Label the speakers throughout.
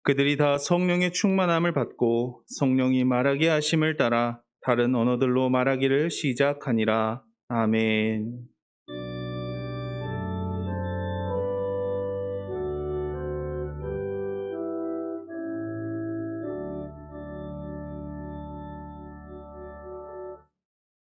Speaker 1: 그들이 다 성령의 충만함을 받고 성령이 말하게 하심을 따라 다른 언어들로 말하기를 시작하니라. 아멘.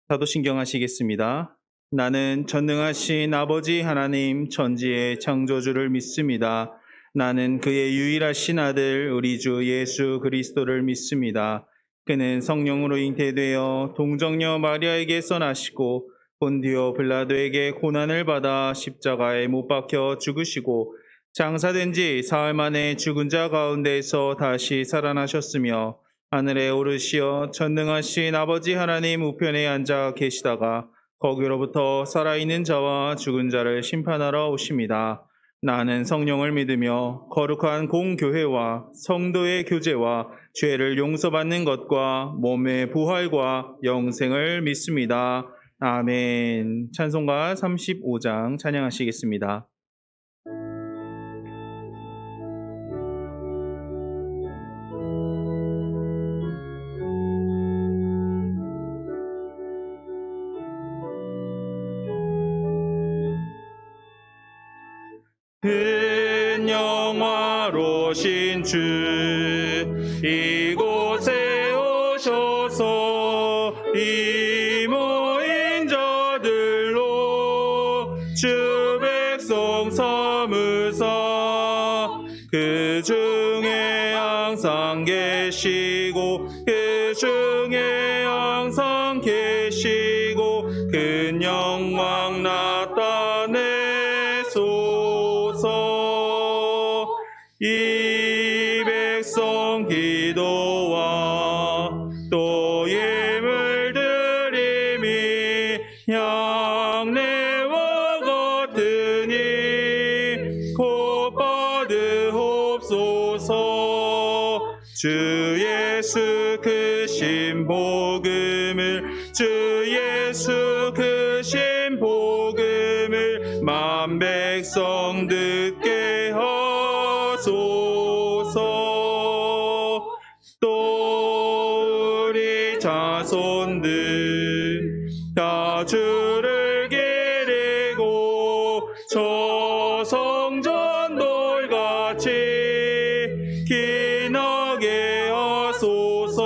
Speaker 1: 사도신경 하시겠습니다. 나는 전능하신 아버지 하나님 천지의 창조주를 믿습니다. 나는 그의 유일하신 아들 우리 주 예수 그리스도를 믿습니다. 그는 성령으로 잉태되어 동정녀 마리아에게서 나시고 본디오 빌라도에게 고난을 받아 십자가에 못 박혀 죽으시고 장사된 지 사흘 만에 죽은 자 가운데서 다시 살아나셨으며 하늘에 오르시어 전능하신 아버지 하나님 우편에 앉아 계시다가 거기로부터 살아있는 자와 죽은 자를 심판하러 오십니다. 나는 성령을 믿으며 거룩한 공교회와 성도의 교제와 죄를 용서받는 것과 몸의 부활과 영생을 믿습니다. 아멘. 찬송가 35장 찬양하시겠습니다. 큰 영화로신 주 이곳에 오셔서 이 모인 자들로 주 백성 삼으사 그 중에 항상 계시고 그 중에 항상 계시고 큰 영광 이 백성 기도와 또 예물 드림이 향례와 같으니 곧 받으옵소서. 주 예수 크신 복음을 주 예수 크신 복음을 만 백성 듣게 또 우리 자손들 다 주를 기리고 저 성전 돌같이 기나게 하소서.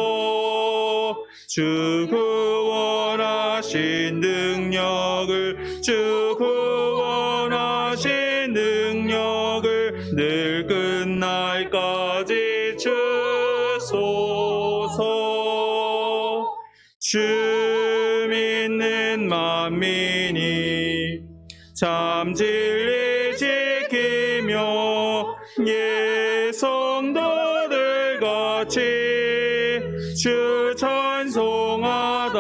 Speaker 1: 주 구원하신 능력을 주 구원하신 능력을 늘 끝날까지 주소서. 주 믿는 만민이 참 진리 지키며 예 성도들 같이 주 찬송하다가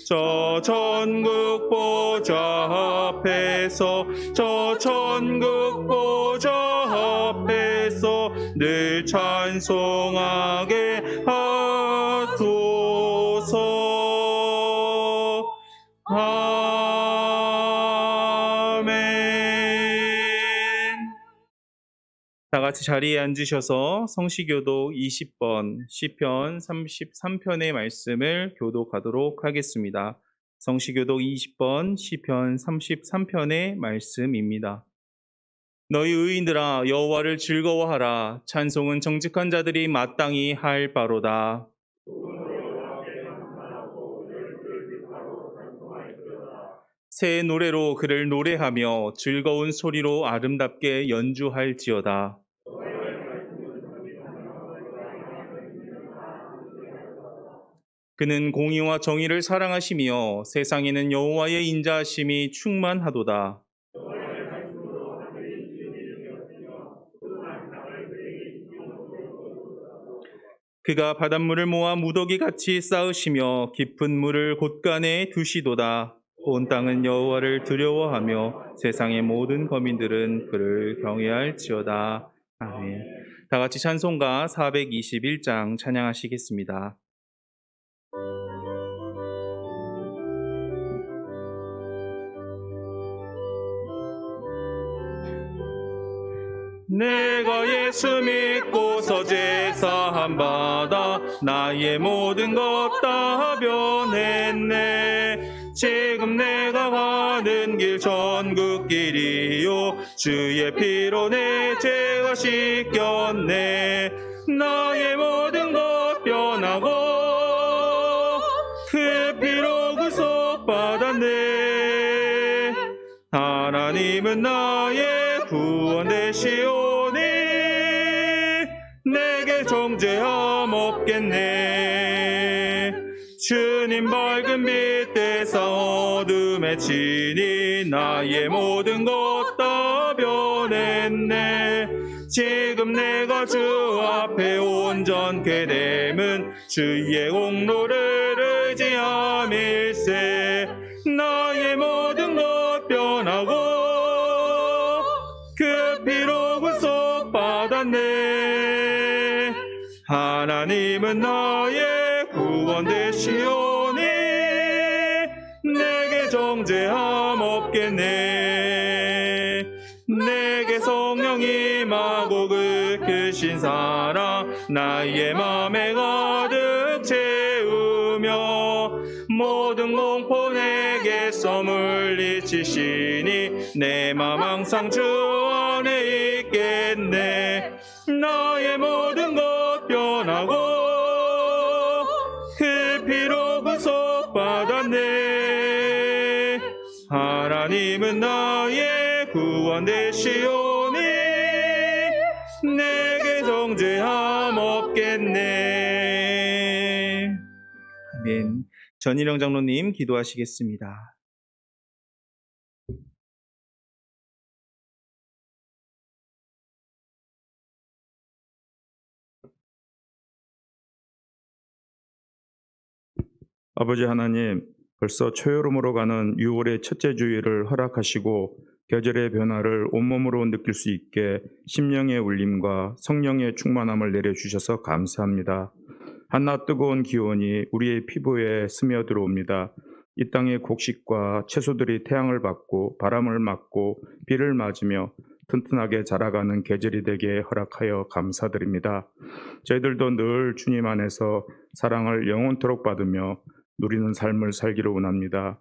Speaker 1: 저 천국 보좌 앞에서 저 천국 보좌 앞에서 늘 찬송하게 하소서. 아멘. 다 같이 자리에 앉으셔서 성시교독 20번 시편 33편의 말씀을 교독하도록 하겠습니다. 성시교독 20번 시편 33편의 말씀입니다. 너희 의인들아 여호와를 즐거워하라. 찬송은 정직한 자들이 마땅히 할 바로다. 새 노래로 그를 노래하며 즐거운 소리로 아름답게 연주할지어다. 그는 공의와 정의를 사랑하시며 세상에는 여호와의 인자하심이 충만하도다. 그가 바닷물을 모아 무더기같이 쌓으시며 깊은 물을 곳간에 두시도다. 온 땅은 여호와를 두려워하며 세상의 모든 거민들은 그를 경외할지어다. 아멘. 다 같이 찬송가 421장 찬양하시겠습니다. 내가 예수 믿고서 제사함 받아 나의 모든 것 다 변했네. 지금 내가 가는 길 전국길이요 주의 피로 내 죄가 씻겼네. 나의 모든 것 변하고 그 피로 구속받았네. 하나님은 나의 구원 되시오니 내게 정죄함 없겠네. 주님 밝은 빛 대사 어둠에 치니 나의 모든 것 다 변했네. 지금 내가 주 앞에 온전케 됨은 주의 공로를 의지함일세. 나의 모든 것 변하고 그 피로 구속받았네. 하나님은 나의 구원 되시오니 내게 정죄함 없겠네. 내게 성령이 임하고 그 크신 사랑 나의 맘에 가득 채우며 모든 공포 내게서 물리치시니 내 맘 항상 주 안에 있겠네. 나의 모든 것 변하고 그 피로 구속받았네. 하나님은 나의 구원 되시오니 내게 정죄함 없겠네. 아멘. 전일영 장로님 기도하시겠습니다. 아버지 하나님, 벌써 초여름으로 가는 6월의 첫째 주일을 허락하시고 계절의 변화를 온몸으로 느낄 수 있게 심령의 울림과 성령의 충만함을 내려주셔서 감사합니다. 한낮 뜨거운 기온이 우리의 피부에 스며들어옵니다. 이 땅의 곡식과 채소들이 태양을 받고 바람을 맞고 비를 맞으며 튼튼하게 자라가는 계절이 되게 허락하여 감사드립니다. 저희들도 늘 주님 안에서 사랑을 영원토록 받으며 누리는 삶을 살기를 원합니다.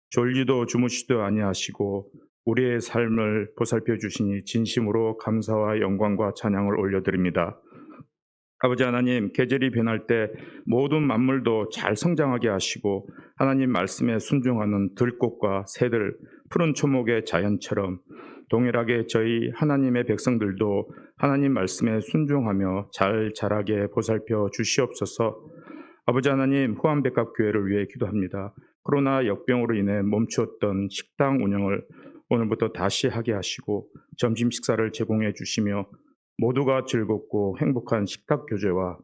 Speaker 1: 졸지도 주무시도 아니하시고 우리의 삶을 보살펴 주시니 진심으로 감사와 영광과 찬양을 올려드립니다. 아버지 하나님, 계절이 변할 때 모든 만물도 잘 성장하게 하시고 하나님 말씀에 순종하는 들꽃과 새들, 푸른 초목의 자연처럼 동일하게 저희 하나님의 백성들도 하나님 말씀에 순종하며 잘 자라게 보살펴 주시옵소서. 아버지 하나님, 후암백합교회를 위해 기도합니다. 코로나 역병으로 인해 멈추었던 식당 운영을 오늘부터 다시 하게 하시고 점심 식사를 제공해 주시며 모두가 즐겁고 행복한 식탁 교제와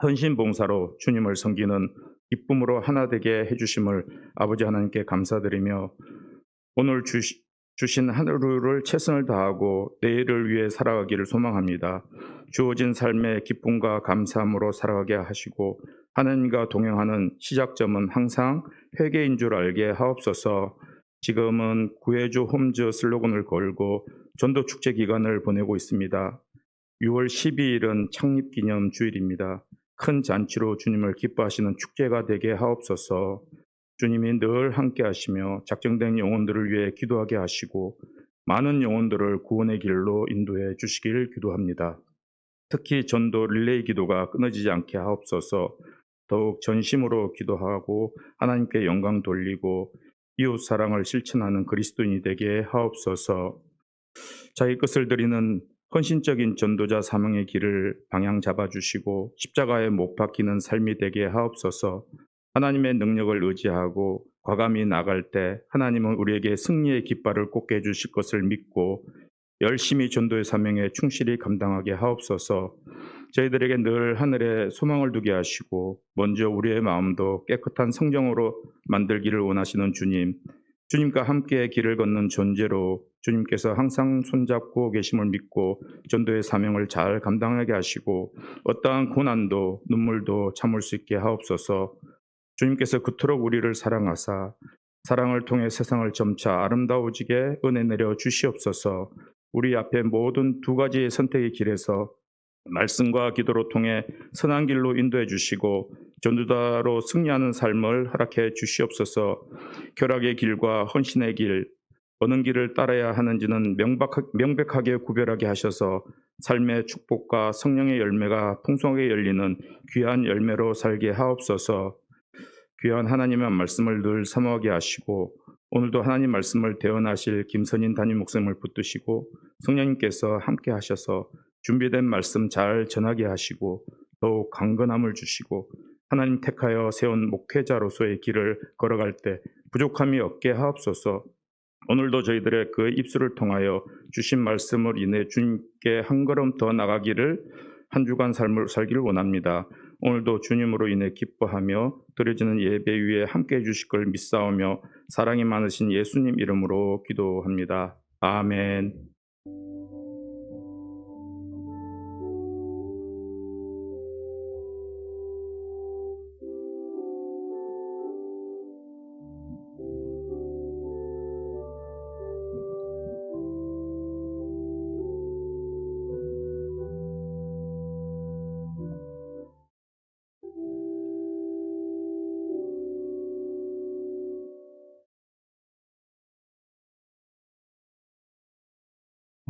Speaker 1: 헌신 봉사로 주님을 섬기는 기쁨으로 하나 되게 해주심을 아버지 하나님께 감사드리며 오늘 주신 하루를 최선을 다하고 내일을 위해 살아가기를 소망합니다. 주어진 삶의 기쁨과 감사함으로 살아가게 하시고 하나님과 동행하는 시작점은 항상 회개인 줄 알게 하옵소서. 지금은 구해주 홈즈 슬로건을 걸고 전도축제 기간을 보내고 있습니다. 6월 12일은 창립기념 주일입니다. 큰 잔치로 주님을 기뻐하시는 축제가 되게 하옵소서. 주님이 늘 함께 하시며 작정된 영혼들을 위해 기도하게 하시고 많은 영혼들을 구원의 길로 인도해 주시길 기도합니다. 특히 전도 릴레이 기도가 끊어지지 않게 하옵소서. 더욱 전심으로 기도하고 하나님께 영광 돌리고 이웃 사랑을 실천하는 그리스도인이 되게 하옵소서. 자기 것을 드리는 헌신적인 전도자 사명의 길을 방향 잡아주시고 십자가에 못 박히는 삶이 되게 하옵소서. 하나님의 능력을 의지하고 과감히 나갈 때 하나님은 우리에게 승리의 깃발을 꽂게 해주실 것을 믿고 열심히 전도의 사명에 충실히 감당하게 하옵소서. 저희들에게 늘 하늘에 소망을 두게 하시고 먼저 우리의 마음도 깨끗한 성경으로 만들기를 원하시는 주님, 주님과 함께 길을 걷는 존재로 주님께서 항상 손잡고 계심을 믿고 전도의 사명을 잘 감당하게 하시고 어떠한 고난도 눈물도 참을 수 있게 하옵소서. 주님께서 그토록 우리를 사랑하사 사랑을 통해 세상을 점차 아름다워지게 은혜 내려 주시옵소서. 우리 앞에 모든 두 가지의 선택의 길에서 말씀과 기도로 통해 선한 길로 인도해 주시고 전도자로 승리하는 삶을 허락해 주시옵소서. 결박의 길과 헌신의 길, 어느 길을 따라야 하는지는 명백하게 구별하게 하셔서 삶의 축복과 성령의 열매가 풍성하게 열리는 귀한 열매로 살게 하옵소서. 귀한 하나님의 말씀을 늘 사모하게 하시고 오늘도 하나님 말씀을 대언하실 김선인 담임 목사님을 붙드시고 성령님께서 함께 하셔서 준비된 말씀 잘 전하게 하시고 더욱 강건함을 주시고 하나님 택하여 세운 목회자로서의 길을 걸어갈 때 부족함이 없게 하옵소서. 오늘도 저희들의 그 입술을 통하여 주신 말씀을 인해 주님께 한 걸음 더 나가기를 한 주간 삶을 살기를 원합니다. 오늘도 주님으로 인해 기뻐하며 드려지는 예배 위에 함께해 주실 걸 믿사오며 사랑이 많으신 예수님 이름으로 기도합니다. 아멘.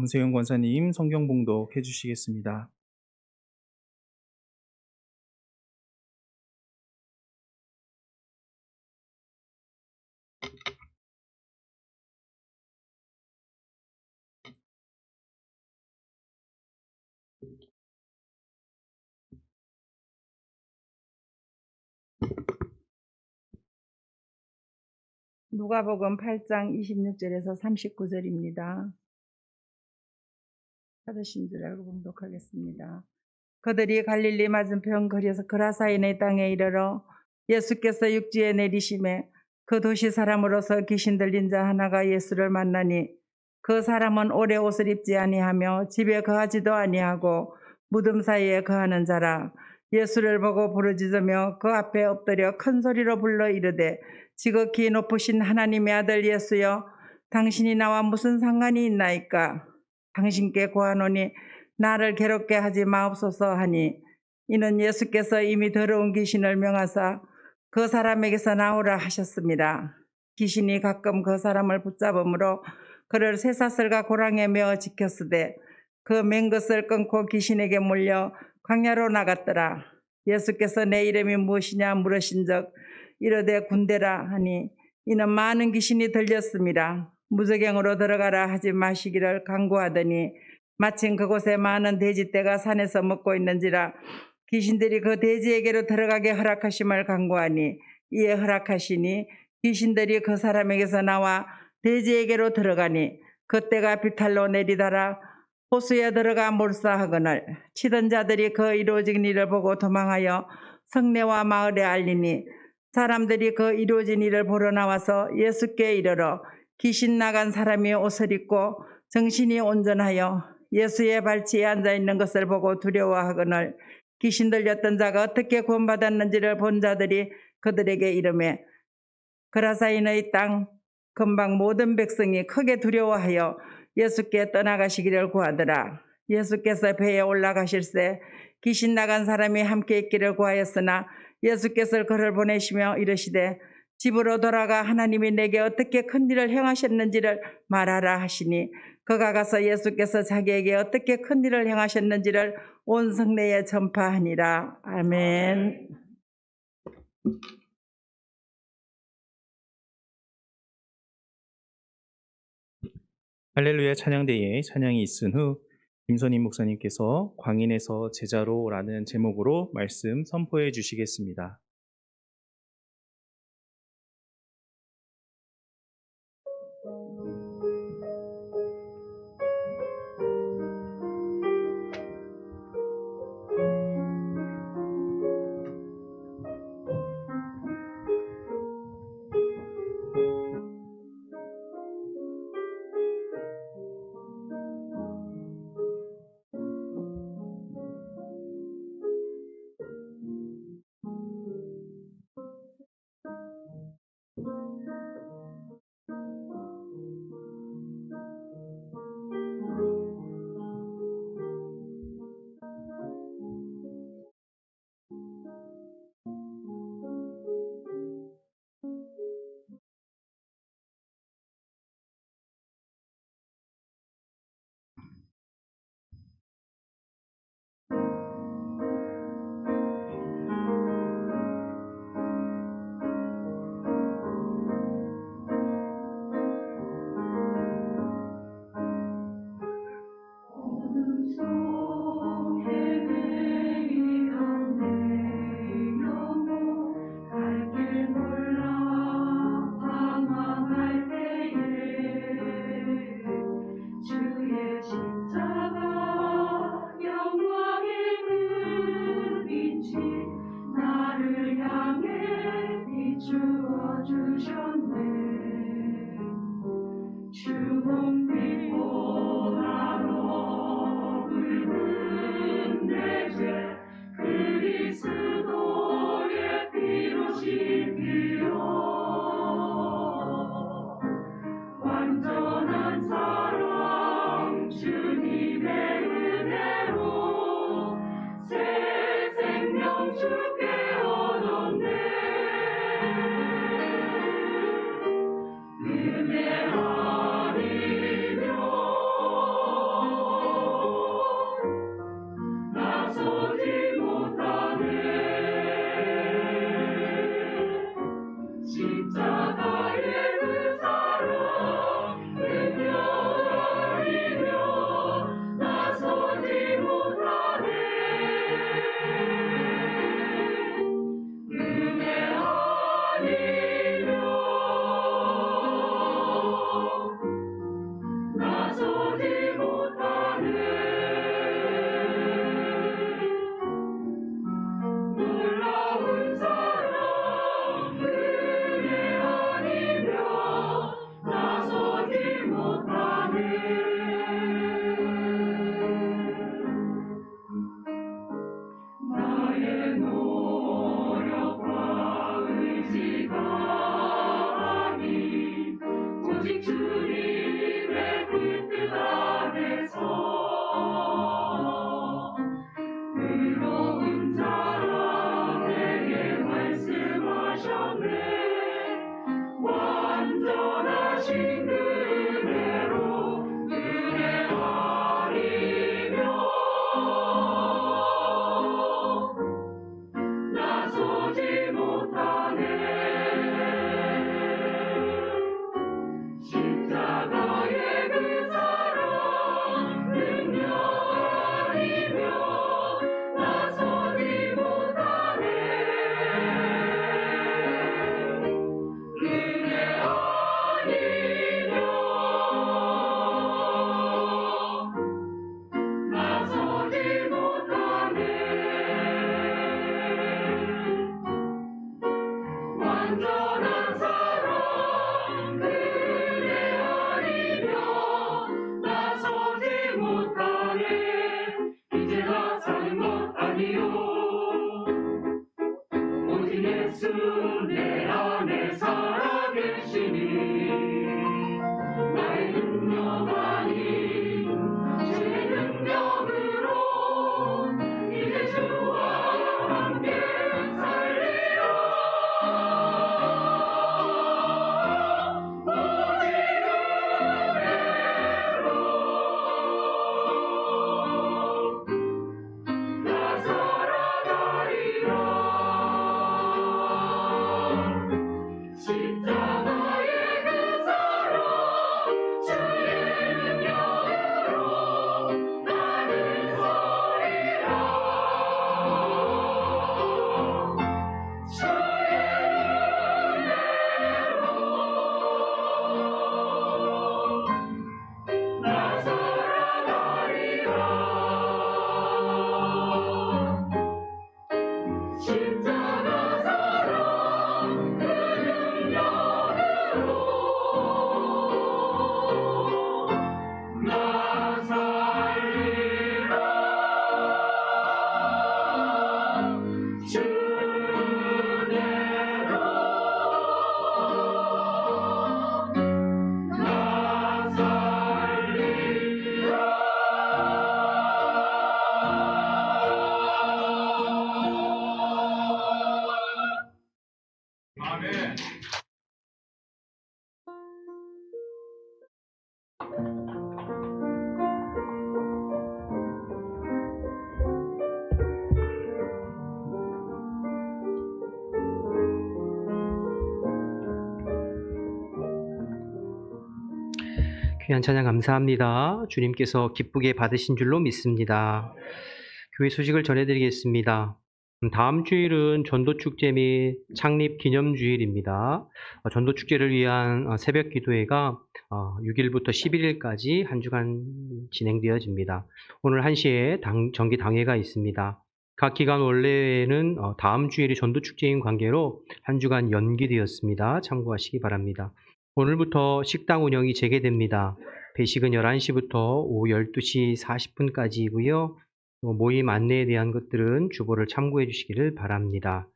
Speaker 2: 권세영 권사님 성경 봉독 해주시겠습니다.
Speaker 3: 누가복음 8장 26절에서 39절입니다. 찾으신 줄 알고 봉독하겠습니다. 그들이 갈릴리 맞은편 거리에서 그라사인의 땅에 이르러 예수께서 육지에 내리심에 그 도시 사람으로서 귀신 들린 자 하나가 예수를 만나니 그 사람은 오래 옷을 입지 아니하며 집에 거하지도 아니하고 무덤 사이에 거하는 자라. 예수를 보고 부르짖으며 그 앞에 엎드려 큰 소리로 불러 이르되 지극히 높으신 하나님의 아들 예수여, 당신이 나와 무슨 상관이 있나이까? 당신께 구하노니 나를 괴롭게 하지 마옵소서 하니, 이는 예수께서 이미 더러운 귀신을 명하사 그 사람에게서 나오라 하셨습니다. 귀신이 가끔 그 사람을 붙잡음으로 그를 쇠사슬과 고랑에 메어 지켰으되 그 맨 것을 끊고 귀신에게 몰려 광야로 나갔더라. 예수께서 내 이름이 무엇이냐 물으신적 이르되 군대라 하니, 이는 많은 귀신이 들렸습니다. 무저갱으로 들어가라 하지 마시기를 간구하더니 마침 그곳에 많은 돼지떼가 산에서 먹고 있는지라 귀신들이 그 돼지에게로 들어가게 허락하심을 간구하니 이에 허락하시니 귀신들이 그 사람에게서 나와 돼지에게로 들어가니 그때가 비탈로 내리다라 호수에 들어가 몰사하거늘 치던 자들이 그 이루어진 일을 보고 도망하여 성내와 마을에 알리니 사람들이 그 이루어진 일을 보러 나와서 예수께 이르러 귀신 나간 사람이 옷을 입고 정신이 온전하여 예수의 발치에 앉아있는 것을 보고 두려워하거늘 귀신 들렸던 자가 어떻게 구원받았는지를 본 자들이 그들에게 이르매 그라사인의 땅 근방 모든 백성이 크게 두려워하여 예수께 떠나가시기를 구하더라. 예수께서 배에 올라가실새 귀신 나간 사람이 함께 있기를 구하였으나 예수께서 그를 보내시며 이르시되 집으로 돌아가 하나님이 내게 어떻게 큰 일을 행하셨는지를 말하라 하시니 그가 가서 예수께서 자기에게 어떻게 큰 일을 행하셨는지를 온 성내에 전파하니라. 아멘.
Speaker 2: 할렐루야 찬양대에 찬양이 있은 후 김선임 목사님께서 광인에서 제자로라는 제목으로 말씀 선포해 주시겠습니다.
Speaker 4: 의로운 자라 내게 말씀하셨네. 완전하신 은혜로 은혜하리며 나서지 못하네. 십자가의 그 사랑 능력이며 나서지 못하네. 은혜 아니며 나서지 못하네. 완전한 사랑 은혜 아니며 나서지 못하네. 이제가 사는 것 아니요 오직 예수 내 안에 살아계시니 나의 능력 아닌 주의 능력으로 이제 주와 함께 살리라. 오직 은혜로 나 살아가리라. 십자가의 그 사랑 주의 능력으로 나는 서리라. 주의 은혜로 나 살아가리라. 십자가 사랑 그 능력으로 나 살리라. 주 은혜로 나 살리라. 아멘.
Speaker 5: 귀한 찬양 감사합니다. 주님께서 기쁘게 받으신 줄로 믿습니다. 교회 소식을 전해드리겠습니다. 다음 주일은 전도축제 및 창립 기념주일입니다. 전도축제를 위한 새벽 기도회가 6일부터 11일까지 한 주간 진행되어집니다. 오늘 1시에 정기 당회가 있습니다. 각 기간 원래는 다음 주일이 전도축제인 관계로 한 주간 연기되었습니다. 참고하시기 바랍니다. 오늘부터 식당 운영이 재개됩니다. 배식은 11시부터 오후 12시 40분까지이고요. 모임 안내에 대한 것들은 주보를 참고해 주시기를 바랍니다.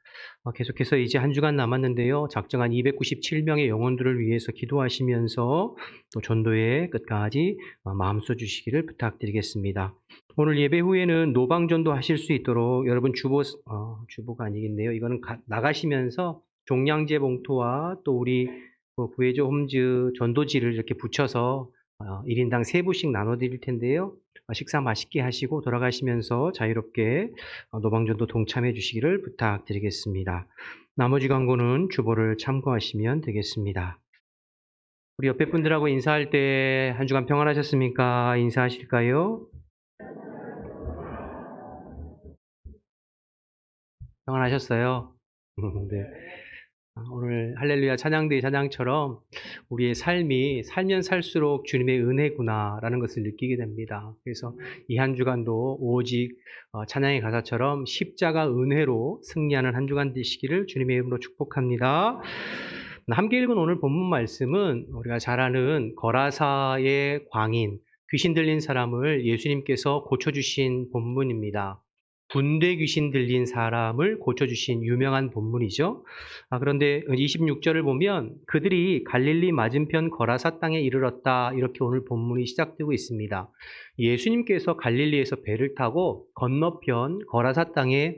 Speaker 5: 계속해서 이제 한 주간 남았는데요. 작정한 297명의 영혼들을 위해서 기도하시면서 또 전도의 끝까지 마음 써 주시기를 부탁드리겠습니다. 오늘 예배 후에는 노방전도 하실 수 있도록 여러분 주보가 아니겠네요. 이거는 나가시면서 종량제 봉투와 또 우리 구해줘 홈즈 전도지를 이렇게 붙여서 1인당 3부씩 나눠드릴 텐데요. 식사 맛있게 하시고 돌아가시면서 자유롭게 노방전도 동참해 주시기를 부탁드리겠습니다. 나머지 광고는 주보를 참고하시면 되겠습니다. 우리 옆에 분들하고 인사할 때 한 주간 평안하셨습니까? 인사하실까요? 평안하셨어요? 네. 오늘 할렐루야 찬양대의 찬양처럼 우리의 삶이 살면 살수록 주님의 은혜구나라는 것을 느끼게 됩니다. 그래서 이 한 주간도 오직 찬양의 가사처럼 십자가 은혜로 승리하는 한 주간 되시기를 주님의 이름으로 축복합니다. 함께 읽은 오늘 본문 말씀은 우리가 잘 아는 거라사의 광인, 귀신 들린 사람을 예수님께서 고쳐주신 본문입니다. 분대 귀신 들린 사람을 고쳐주신 유명한 본문이죠. 그런데 26절을 보면 그들이 갈릴리 맞은편 거라사 땅에 이르렀다. 이렇게 오늘 본문이 시작되고 있습니다. 예수님께서 갈릴리에서 배를 타고 건너편 거라사 땅에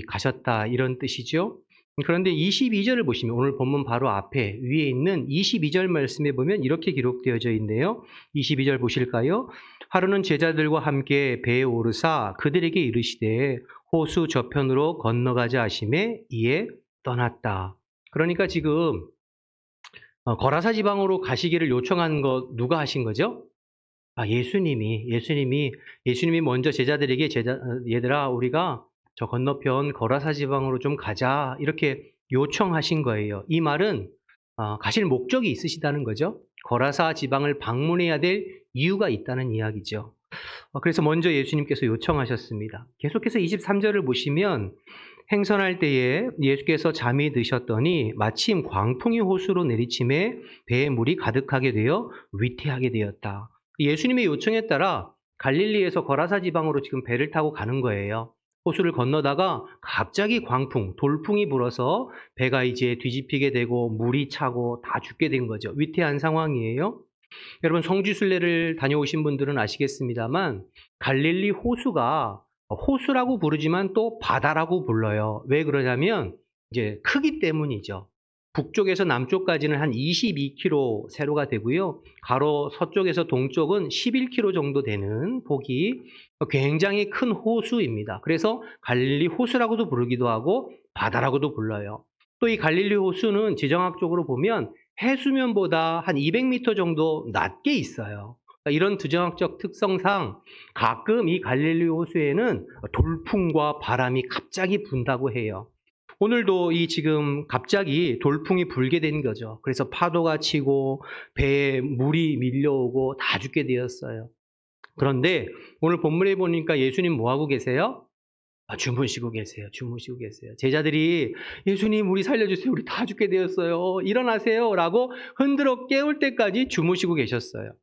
Speaker 5: 가셨다. 이런 뜻이죠. 그런데 22절을 보시면 오늘 본문 바로 앞에 위에 있는 22절 말씀에 보면 이렇게 기록되어져 있네요. 22절 보실까요? 하루는 제자들과 함께 배에 오르사 그들에게 이르시되 호수 저편으로 건너가자 하시매 이에 떠났다. 그러니까 지금 거라사 지방으로 가시기를 요청한 거 누가 하신 거죠? 예수님이 먼저 제자들에게 얘들아 우리가 저 건너편 거라사 지방으로 좀 가자 이렇게 요청하신 거예요. 이 말은 가실 목적이 있으시다는 거죠. 거라사 지방을 방문해야 될 이유가 있다는 이야기죠. 그래서 먼저 예수님께서 요청하셨습니다. 계속해서 23절을 보시면 행선할 때에 예수께서 잠이 드셨더니 마침 광풍이 호수로 내리침에 배에 물이 가득하게 되어 위태하게 되었다. 예수님의 요청에 따라 갈릴리에서 거라사 지방으로 지금 배를 타고 가는 거예요. 호수를 건너다가 갑자기 광풍, 돌풍이 불어서 배가 이제 뒤집히게 되고 물이 차고 다 죽게 된 거죠. 위태한 상황이에요. 여러분 성지순례를 다녀오신 분들은 아시겠습니다만 갈릴리 호수가 호수라고 부르지만 또 바다라고 불러요. 왜 그러냐면 이제 크기 때문이죠. 북쪽에서 남쪽까지는 한 22km 세로가 되고요. 가로 서쪽에서 동쪽은 11km 정도 되는 폭이 굉장히 큰 호수입니다. 그래서 갈릴리 호수라고도 부르기도 하고 바다라고도 불러요. 또 이 갈릴리 호수는 지정학적으로 보면 해수면보다 한 200m 정도 낮게 있어요. 이런 지정학적 특성상 가끔 이 갈릴리 호수에는 돌풍과 바람이 갑자기 분다고 해요. 오늘도 이 지금 갑자기 돌풍이 불게 된 거죠. 그래서 파도가 치고 배에 물이 밀려오고 다 죽게 되었어요. 그런데 오늘 본문에 보니까 예수님 뭐 하고 계세요? 주무시고 계세요. 주무시고 계세요. 제자들이 예수님 우리 살려주세요. 우리 다 죽게 되었어요. 일어나세요. 라고 흔들어 깨울 때까지 주무시고 계셨어요.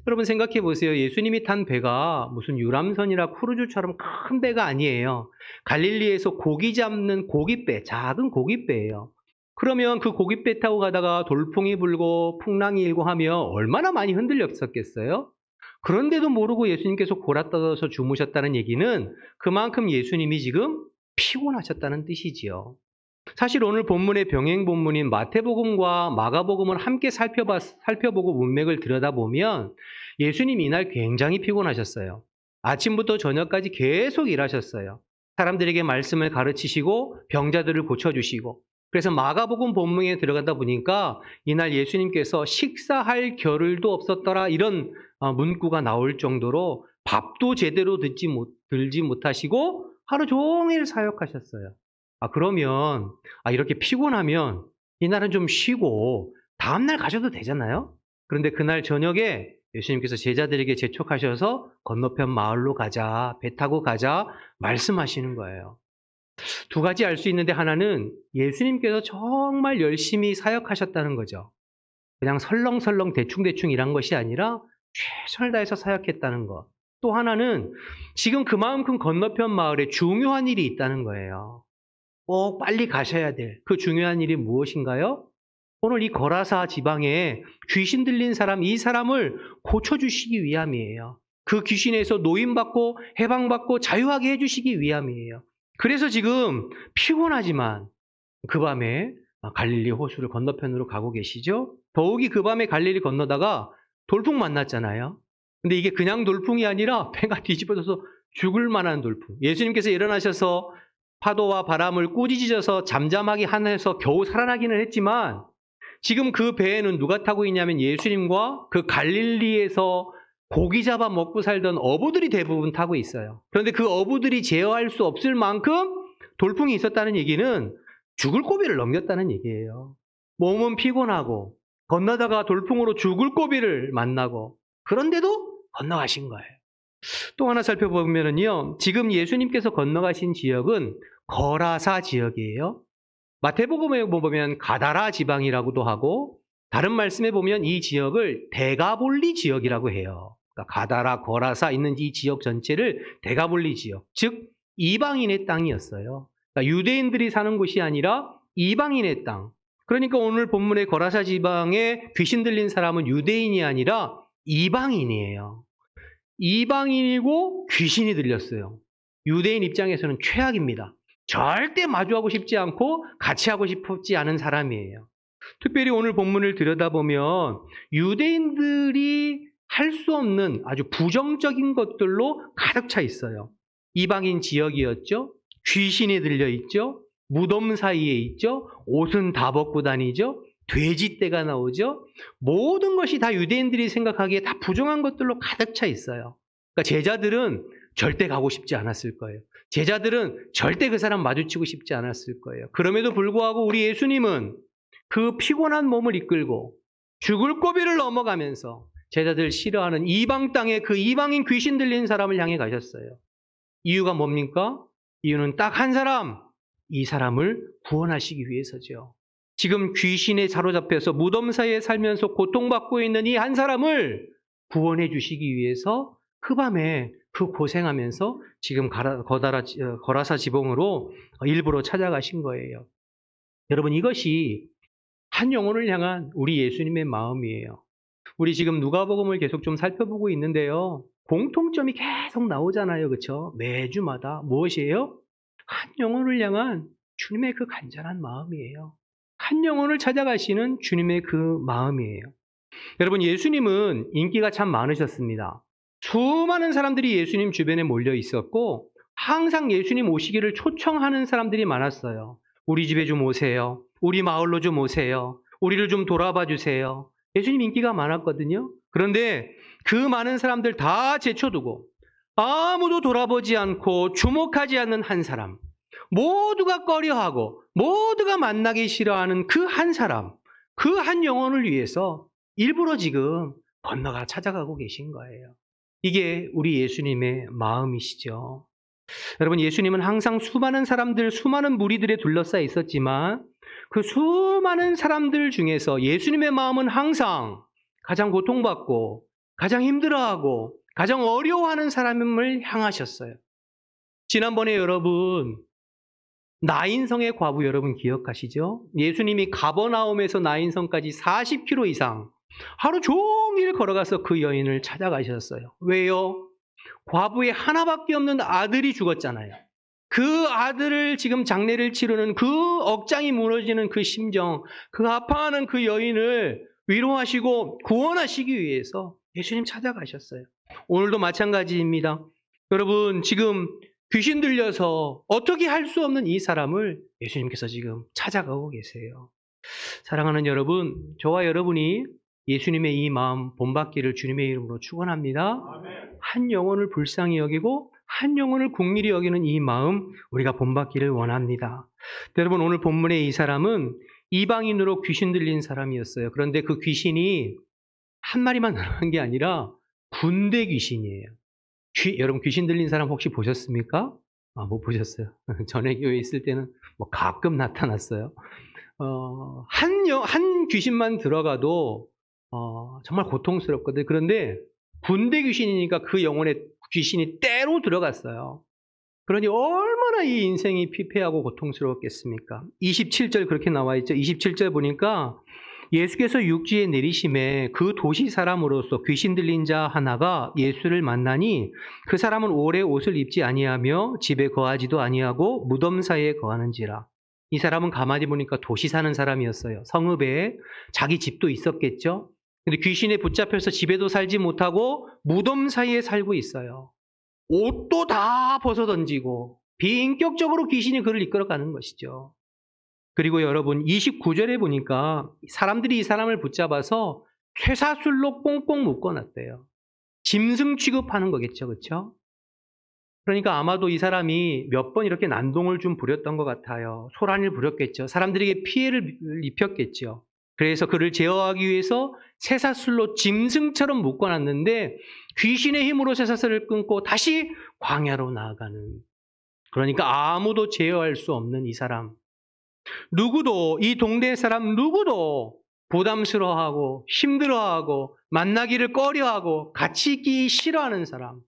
Speaker 5: 여러분 생각해 보세요. 예수님이 탄 배가 무슨 유람선이나 크루즈처럼 큰 배가 아니에요. 갈릴리에서 고기 잡는 고깃배, 작은 고깃배예요. 그러면 그 고깃배 타고 가다가 돌풍이 불고 풍랑이 일고 하면 얼마나 많이 흔들렸었겠어요? 그런데도 모르고 예수님께서 골아떨어서 주무셨다는 얘기는 그만큼 예수님이 지금 피곤하셨다는 뜻이지요. 사실 오늘 본문의 병행 본문인 마태복음과 마가복음을 함께 살펴보고 문맥을 들여다보면 예수님 이날 굉장히 피곤하셨어요. 아침부터 저녁까지 계속 일하셨어요. 사람들에게 말씀을 가르치시고 병자들을 고쳐주시고 그래서 마가복음 본문에 들어가다 보니까 이날 예수님께서 식사할 겨를도 없었더라 이런 문구가 나올 정도로 밥도 제대로 들지 못하시고 하루 종일 사역하셨어요. 그러면 이렇게 피곤하면 이날은 좀 쉬고 다음날 가셔도 되잖아요. 그런데 그날 저녁에 예수님께서 제자들에게 재촉하셔서 건너편 마을로 가자, 배 타고 가자 말씀하시는 거예요. 두 가지 알 수 있는데 하나는 예수님께서 정말 열심히 사역하셨다는 거죠. 그냥 설렁설렁 대충대충 일한 것이 아니라 최선을 다해서 사역했다는 것. 또 하나는 지금 그만큼 건너편 마을에 중요한 일이 있다는 거예요. 꼭 빨리 가셔야 될 그 중요한 일이 무엇인가요? 오늘 이 거라사 지방에 귀신 들린 사람, 이 사람을 고쳐주시기 위함이에요. 그 귀신에서 노임받고 해방받고 자유하게 해주시기 위함이에요. 그래서 지금 피곤하지만 그 밤에 갈릴리 호수를 건너편으로 가고 계시죠? 더욱이 그 밤에 갈릴리 건너다가 돌풍 만났잖아요. 근데 이게 그냥 돌풍이 아니라 배가 뒤집어져서 죽을 만한 돌풍. 예수님께서 일어나셔서 파도와 바람을 꾸짖으셔서 잠잠하게 하면서 겨우 살아나기는 했지만 지금 그 배에는 누가 타고 있냐면 예수님과 그 갈릴리에서 고기 잡아 먹고 살던 어부들이 대부분 타고 있어요. 그런데 그 어부들이 제어할 수 없을 만큼 돌풍이 있었다는 얘기는 죽을 고비를 넘겼다는 얘기예요. 몸은 피곤하고 건너다가 돌풍으로 죽을 고비를 만나고 그런데도 건너가신 거예요. 또 하나 살펴보면요. 지금 예수님께서 건너가신 지역은 거라사 지역이에요. 마태복음에 보면 가다라 지방이라고도 하고 다른 말씀에 보면 이 지역을 데가볼리 지역이라고 해요. 그러니까 가다라, 거라사 있는 이 지역 전체를 데가볼리 지역, 즉 이방인의 땅이었어요. 그러니까 유대인들이 사는 곳이 아니라 이방인의 땅. 그러니까 오늘 본문의 거라사 지방에 귀신 들린 사람은 유대인이 아니라 이방인이에요. 이방인이고 귀신이 들렸어요. 유대인 입장에서는 최악입니다. 절대 마주하고 싶지 않고 같이 하고 싶지 않은 사람이에요. 특별히 오늘 본문을 들여다보면 유대인들이 할 수 없는 아주 부정적인 것들로 가득 차 있어요. 이방인 지역이었죠. 귀신이 들려 있죠. 무덤 사이에 있죠. 옷은 다 벗고 다니죠. 돼지떼가 나오죠. 모든 것이 다 유대인들이 생각하기에 다 부정한 것들로 가득 차 있어요. 그러니까 제자들은 절대 가고 싶지 않았을 거예요. 제자들은 절대 그 사람 마주치고 싶지 않았을 거예요. 그럼에도 불구하고 우리 예수님은 그 피곤한 몸을 이끌고 죽을 고비를 넘어가면서 제자들 싫어하는 이방 땅에 그 이방인 귀신 들린 사람을 향해 가셨어요. 이유가 뭡니까? 이유는 딱 한 사람, 이 사람을 구원하시기 위해서죠. 지금 귀신에 사로잡혀서 무덤 사이에 살면서 고통받고 있는 이 한 사람을 구원해 주시기 위해서 그 밤에 그 고생하면서 지금 거라사 지붕으로 일부러 찾아가신 거예요. 여러분, 이것이 한 영혼을 향한 우리 예수님의 마음이에요. 우리 지금 누가복음을 계속 좀 살펴보고 있는데요. 공통점이 계속 나오잖아요. 그렇죠? 매주마다 무엇이에요? 한 영혼을 향한 주님의 그 간절한 마음이에요. 한 영혼을 찾아가시는 주님의 그 마음이에요. 여러분, 예수님은 인기가 참 많으셨습니다. 수많은 사람들이 예수님 주변에 몰려 있었고 항상 예수님 오시기를 초청하는 사람들이 많았어요. 우리 집에 좀 오세요. 우리 마을로 좀 오세요. 우리를 좀 돌아봐 주세요. 예수님 인기가 많았거든요. 그런데 그 많은 사람들 다 제쳐두고 아무도 돌아보지 않고 주목하지 않는 한 사람, 모두가 꺼려하고 모두가 만나기 싫어하는 그 한 사람, 그 한 영혼을 위해서 일부러 지금 건너가 찾아가고 계신 거예요. 이게 우리 예수님의 마음이시죠. 여러분, 예수님은 항상 수많은 사람들, 수많은 무리들에 둘러싸여 있었지만 그 수많은 사람들 중에서 예수님의 마음은 항상 가장 고통받고 가장 힘들어하고 가장 어려워하는 사람을 향하셨어요. 지난번에 여러분, 나인성의 과부 여러분 기억하시죠? 예수님이 가버나움에서 나인성까지 40km 이상 하루 종일 걸어가서 그 여인을 찾아가셨어요. 왜요? 과부의 하나밖에 없는 아들이 죽었잖아요. 그 아들을 지금 장례를 치르는 그 억장이 무너지는 그 심정, 그 아파하는 그 여인을 위로하시고 구원하시기 위해서 예수님 찾아가셨어요. 오늘도 마찬가지입니다. 여러분, 지금 귀신 들려서 어떻게 할 수 없는 이 사람을 예수님께서 지금 찾아가고 계세요. 사랑하는 여러분, 저와 여러분이 예수님의 이 마음 본받기를 주님의 이름으로 축원합니다. 한 영혼을 불쌍히 여기고 한 영혼을 긍휼히 여기는 이 마음 우리가 본받기를 원합니다. 여러분, 오늘 본문의 이 사람은 이방인으로 귀신 들린 사람이었어요. 그런데 그 귀신이 한 마리만 나간 게 아니라 군대 귀신이에요. 여러분, 귀신 들린 사람 혹시 보셨습니까? 못 보셨어요. 전에 교회에 있을 때는 뭐 가끔 나타났어요. 한 귀신만 들어가도 정말 고통스럽거든요. 그런데 군대 귀신이니까 그 영혼에 귀신이 때로 들어갔어요. 그러니 얼마나 이 인생이 피폐하고 고통스러웠겠습니까? 27절 그렇게 나와 있죠. 27절 보니까 예수께서 육지에 내리심에 그 도시 사람으로서 귀신 들린 자 하나가 예수를 만나니 그 사람은 오래 옷을 입지 아니하며 집에 거하지도 아니하고 무덤 사이에 거하는지라. 이 사람은 가만히 보니까 도시 사는 사람이었어요. 성읍에 자기 집도 있었겠죠. 근데 귀신에 붙잡혀서 집에도 살지 못하고 무덤 사이에 살고 있어요. 옷도 다 벗어던지고 비인격적으로 귀신이 그를 이끌어가는 것이죠. 그리고 여러분, 29절에 보니까 사람들이 이 사람을 붙잡아서 쇠사슬로 꽁꽁 묶어놨대요. 짐승 취급하는 거겠죠. 그렇죠? 그러니까 아마도 이 사람이 몇 번 이렇게 난동을 좀 부렸던 것 같아요. 소란을 부렸겠죠. 사람들에게 피해를 입혔겠죠. 그래서 그를 제어하기 위해서 쇠사슬로 짐승처럼 묶어놨는데 귀신의 힘으로 쇠사슬을 끊고 다시 광야로 나아가는, 그러니까 아무도 제어할 수 없는 이 사람. 누구도, 이 동네 사람 누구도 부담스러워하고 힘들어하고 만나기를 꺼려하고 같이 있기 싫어하는 사람.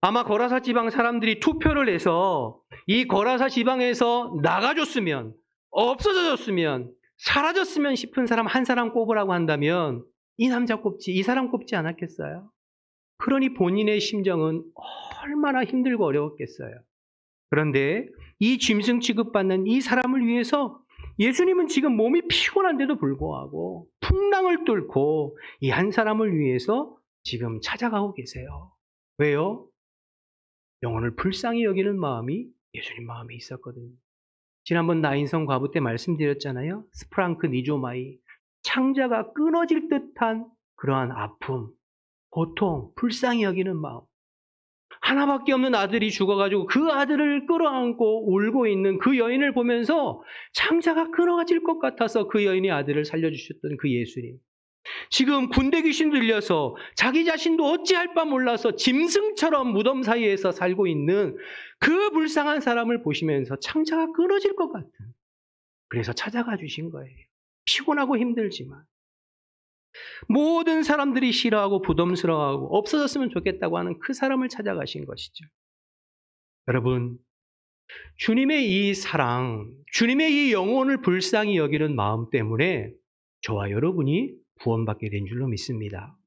Speaker 5: 아마 거라사 지방 사람들이 투표를 해서 이 거라사 지방에서 나가줬으면, 없어졌으면, 사라졌으면 싶은 사람 한 사람 꼽으라고 한다면 이 남자 꼽지, 이 사람 꼽지 않았겠어요? 그러니 본인의 심정은 얼마나 힘들고 어려웠겠어요. 그런데 이 짐승 취급받는 이 사람을 위해서 예수님은 지금 몸이 피곤한데도 불구하고 풍랑을 뚫고 이 한 사람을 위해서 지금 찾아가고 계세요. 왜요? 영혼을 불쌍히 여기는 마음이 예수님 마음에 있었거든요. 지난번 나인성 과부 때 말씀드렸잖아요. 스프랑크 니조마이, 창자가 끊어질 듯한 그러한 아픔, 고통, 불쌍히 여기는 마음. 하나밖에 없는 아들이 죽어가지고 그 아들을 끌어안고 울고 있는 그 여인을 보면서 창자가 끊어질 것 같아서 그 여인의 아들을 살려주셨던 그 예수님. 지금 군대 귀신 들려서 자기 자신도 어찌할 바 몰라서 짐승처럼 무덤 사이에서 살고 있는 그 불쌍한 사람을 보시면서 창자가 끊어질 것 같은, 그래서 찾아가 주신 거예요. 피곤하고 힘들지만 모든 사람들이 싫어하고 부담스러워하고 없어졌으면 좋겠다고 하는 그 사람을 찾아가신 것이죠. 여러분, 주님의 이 사랑, 주님의 이 영혼을 불쌍히 여기는 마음 때문에 저와 여러분이 구원받게 된 줄로 믿습니다.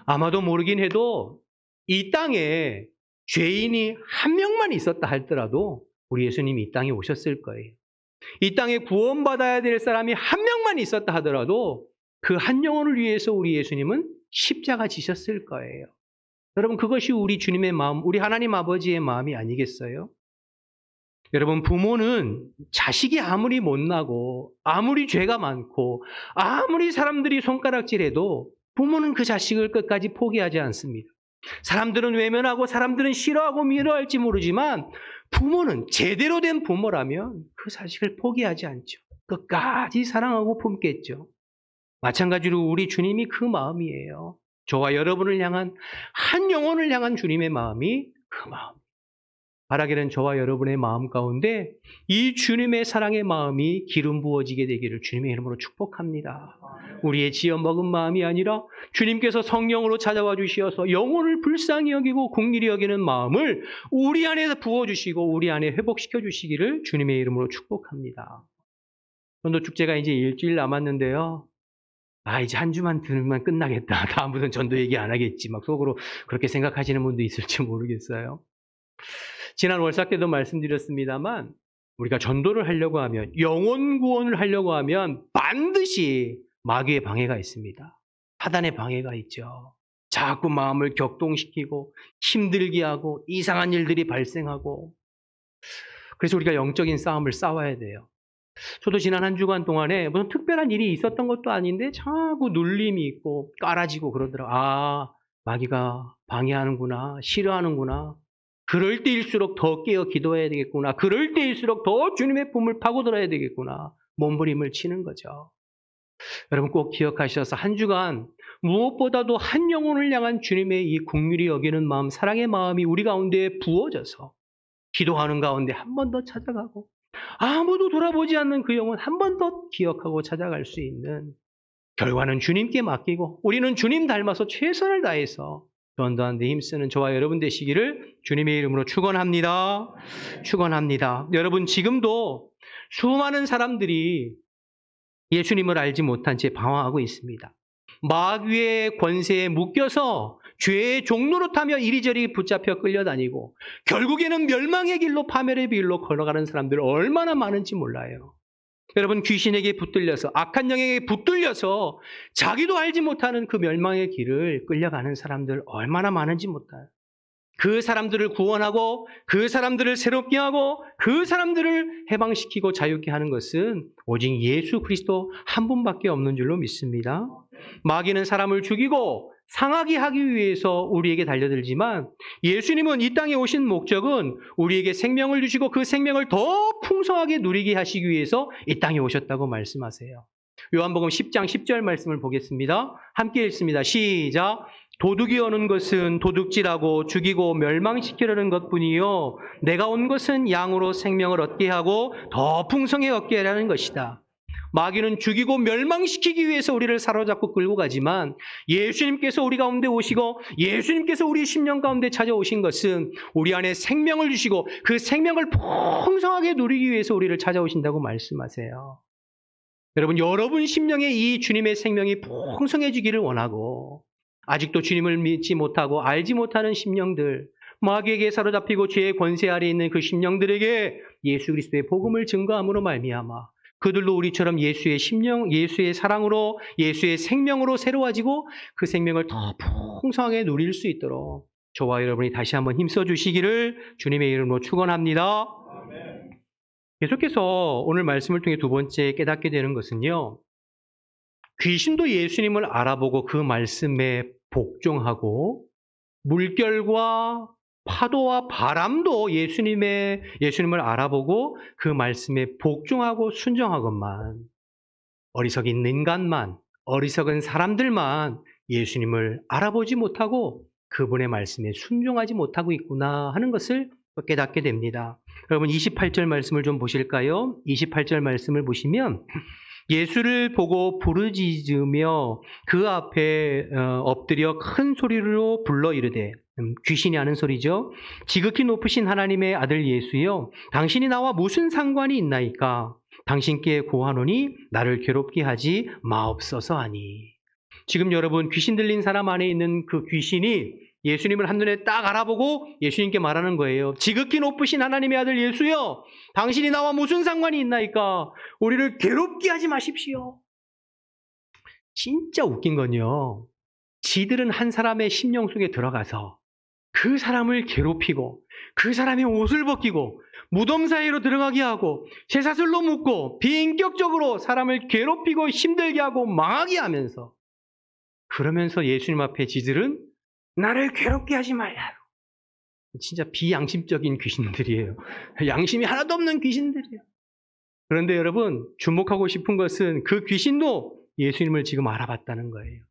Speaker 5: 아마도 모르긴 해도 이 땅에 죄인이 한 명만 있었다 할지라도 우리 예수님이 이 땅에 오셨을 거예요. 이 땅에 구원받아야 될 사람이 한 명만 있었다 하더라도 그 한 영혼을 위해서 우리 예수님은 십자가 지셨을 거예요. 여러분, 그것이 우리 주님의 마음, 우리 하나님 아버지의 마음이 아니겠어요? 여러분, 부모는 자식이 아무리 못나고 아무리 죄가 많고 아무리 사람들이 손가락질해도 부모는 그 자식을 끝까지 포기하지 않습니다. 사람들은 외면하고 사람들은 싫어하고 미워할지 모르지만 부모는 제대로 된 부모라면 그 자식을 포기하지 않죠. 끝까지 사랑하고 품겠죠. 마찬가지로 우리 주님이 그 마음이에요. 저와 여러분을 향한, 한 영혼을 향한 주님의 마음이 그 마음. 바라기는 저와 여러분의 마음 가운데 이 주님의 사랑의 마음이 기름 부어지게 되기를 주님의 이름으로 축복합니다. 우리의 지어먹은 마음이 아니라 주님께서 성령으로 찾아와 주시어서 영혼을 불쌍히 여기고 긍휼히 여기는 마음을 우리 안에서 부어주시고 우리 안에 회복시켜 주시기를 주님의 이름으로 축복합니다. 전도축제가 이제 일주일 남았는데요. 이제 한 주만 들으면 끝나겠다. 다음부터는 전도 얘기 안 하겠지. 막 속으로 그렇게 생각하시는 분도 있을지 모르겠어요. 지난 월사 때도 말씀드렸습니다만 우리가 전도를 하려고 하면, 영혼 구원을 하려고 하면 반드시 마귀의 방해가 있습니다. 사단의 방해가 있죠. 자꾸 마음을 격동시키고 힘들게 하고 이상한 일들이 발생하고, 그래서 우리가 영적인 싸움을 싸워야 돼요. 저도 지난 한 주간 동안에 무슨 특별한 일이 있었던 것도 아닌데 자꾸 눌림이 있고 깔아지고 그러더라고요. 마귀가 방해하는구나, 싫어하는구나. 그럴 때일수록 더 깨어 기도해야 되겠구나. 그럴 때일수록 더 주님의 품을 파고들어야 되겠구나. 몸부림을 치는 거죠. 여러분 꼭 기억하셔서 한 주간 무엇보다도 한 영혼을 향한 주님의 이 긍휼히 여기는 마음, 사랑의 마음이 우리 가운데 부어져서 기도하는 가운데 한 번 더 찾아가고 아무도 돌아보지 않는 그 영혼 한 번 더 기억하고 찾아갈 수 있는, 결과는 주님께 맡기고 우리는 주님 닮아서 최선을 다해서 전도하는 데 힘쓰는 저와 여러분 되시기를 주님의 이름으로 축원합니다. 축원합니다. 여러분, 지금도 수많은 사람들이 예수님을 알지 못한 채 방황하고 있습니다. 마귀의 권세에 묶여서 죄의 종로로 타며 이리저리 붙잡혀 끌려다니고 결국에는 멸망의 길로, 파멸의 길로 걸어가는 사람들 얼마나 많은지 몰라요. 여러분, 귀신에게 붙들려서, 악한 영에게 붙들려서 자기도 알지 못하는 그 멸망의 길을 끌려가는 사람들 얼마나 많은지 몰라요. 그 사람들을 구원하고 그 사람들을 새롭게 하고 그 사람들을 해방시키고 자유케 하는 것은 오직 예수 그리스도 한 분밖에 없는 줄로 믿습니다. 마귀는 사람을 죽이고 상하게 하기 위해서 우리에게 달려들지만 예수님은 이 땅에 오신 목적은 우리에게 생명을 주시고 그 생명을 더 풍성하게 누리게 하시기 위해서 이 땅에 오셨다고 말씀하세요. 요한복음 10장 10절 말씀을 보겠습니다. 함께 읽습니다. 시작. 도둑이 오는 것은 도둑질하고 죽이고 멸망시키려는 것뿐이요 내가 온 것은 양으로 생명을 얻게 하고 더 풍성히 얻게 하라는 것이다. 마귀는 죽이고 멸망시키기 위해서 우리를 사로잡고 끌고 가지만 예수님께서 우리 가운데 오시고 예수님께서 우리 심령 가운데 찾아오신 것은 우리 안에 생명을 주시고 그 생명을 풍성하게 누리기 위해서 우리를 찾아오신다고 말씀하세요. 여러분 심령에 이 주님의 생명이 풍성해지기를 원하고 아직도 주님을 믿지 못하고 알지 못하는 심령들, 마귀에게 사로잡히고 죄의 권세 아래 있는 그 심령들에게 예수 그리스도의 복음을 증거함으로 말미암아 그들도 우리처럼 예수의 심령, 예수의 사랑으로, 예수의 생명으로 새로워지고 그 생명을 더 풍성하게 누릴 수 있도록 저와 여러분이 다시 한번 힘써 주시기를 주님의 이름으로 축원합니다. 계속해서 오늘 말씀을 통해 두 번째 깨닫게 되는 것은요. 귀신도 예수님을 알아보고 그 말씀에 복종하고 물결과 파도와 바람도 예수님을 알아보고 그 말씀에 복종하고 순종하건만 어리석은 인간만, 어리석은 사람들만 예수님을 알아보지 못하고 그분의 말씀에 순종하지 못하고 있구나 하는 것을 깨닫게 됩니다. 여러분 28절 말씀을 좀 보실까요? 28절 말씀을 보시면 예수를 보고 부르짖으며 그 앞에 엎드려 큰 소리로 불러 이르되 귀신이 하는 소리죠. 지극히 높으신 하나님의 아들 예수여 당신이 나와 무슨 상관이 있나이까 당신께 고하노니 나를 괴롭게 하지 마옵소서 하니. 지금 여러분 귀신 들린 사람 안에 있는 그 귀신이 예수님을 한눈에 딱 알아보고 예수님께 말하는 거예요. 지극히 높으신 하나님의 아들 예수여 당신이 나와 무슨 상관이 있나이까 우리를 괴롭게 하지 마십시오. 진짜 웃긴 건요. 지들은 한 사람의 심령 속에 들어가서 그 사람을 괴롭히고 그 사람의 옷을 벗기고 무덤 사이로 들어가게 하고 쇠사슬로 묶고 비인격적으로 사람을 괴롭히고 힘들게 하고 망하게 하면서 그러면서 예수님 앞에 지들은 나를 괴롭게 하지 말라. 진짜 비양심적인 귀신들이에요. 양심이 하나도 없는 귀신들이에요. 그런데 여러분 주목하고 싶은 것은 그 귀신도 예수님을 지금 알아봤다는 거예요.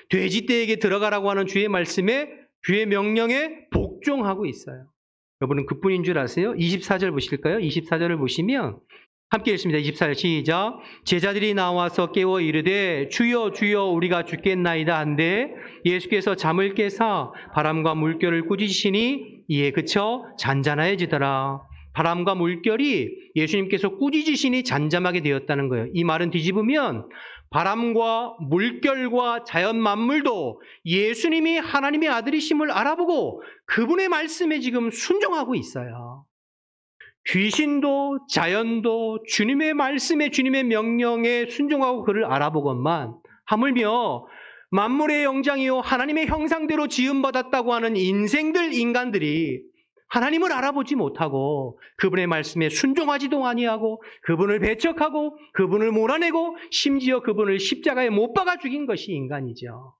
Speaker 5: 돼지떼에게 들어가라고 하는 주의 말씀에 주의 명령에 복종하고 있어요. 여러분은 그뿐인 줄 아세요? 24절 보실까요? 24절을 보시면 함께 읽습니다. 24절 시작. 제자들이 나와서 깨워 이르되 주여 주여 우리가 죽겠나이다 한데 예수께서 잠을 깨사 바람과 물결을 꾸짖으시니 이에 그쳐 잔잔해지더라. 바람과 물결이 예수님께서 꾸짖으시니 잠잠하게 되었다는 거예요. 이 말은 뒤집으면 바람과 물결과 자연 만물도 예수님이 하나님의 아들이심을 알아보고 그분의 말씀에 지금 순종하고 있어요. 귀신도 자연도 주님의 말씀에 주님의 명령에 순종하고 그를 알아보건만 하물며 만물의 영장이요 하나님의 형상대로 지음받았다고 하는 인간들이 하나님을 알아보지 못하고 그분의 말씀에 순종하지도 아니하고 그분을 배척하고 그분을 몰아내고 심지어 그분을 십자가에 못 박아 죽인 것이 인간이죠.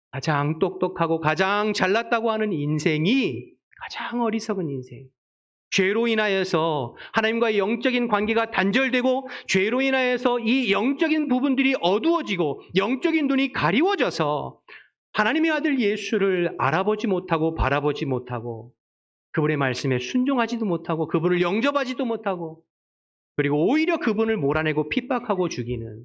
Speaker 5: 가장 똑똑하고 가장 잘났다고 하는 인생이 가장 어리석은 인생. 죄로 인하여서 하나님과의 영적인 관계가 단절되고 죄로 인하여서 이 영적인 부분들이 어두워지고 영적인 눈이 가리워져서 하나님의 아들 예수를 알아보지 못하고 바라보지 못하고 그분의 말씀에 순종하지도 못하고 그분을 영접하지도 못하고 그리고 오히려 그분을 몰아내고 핍박하고 죽이는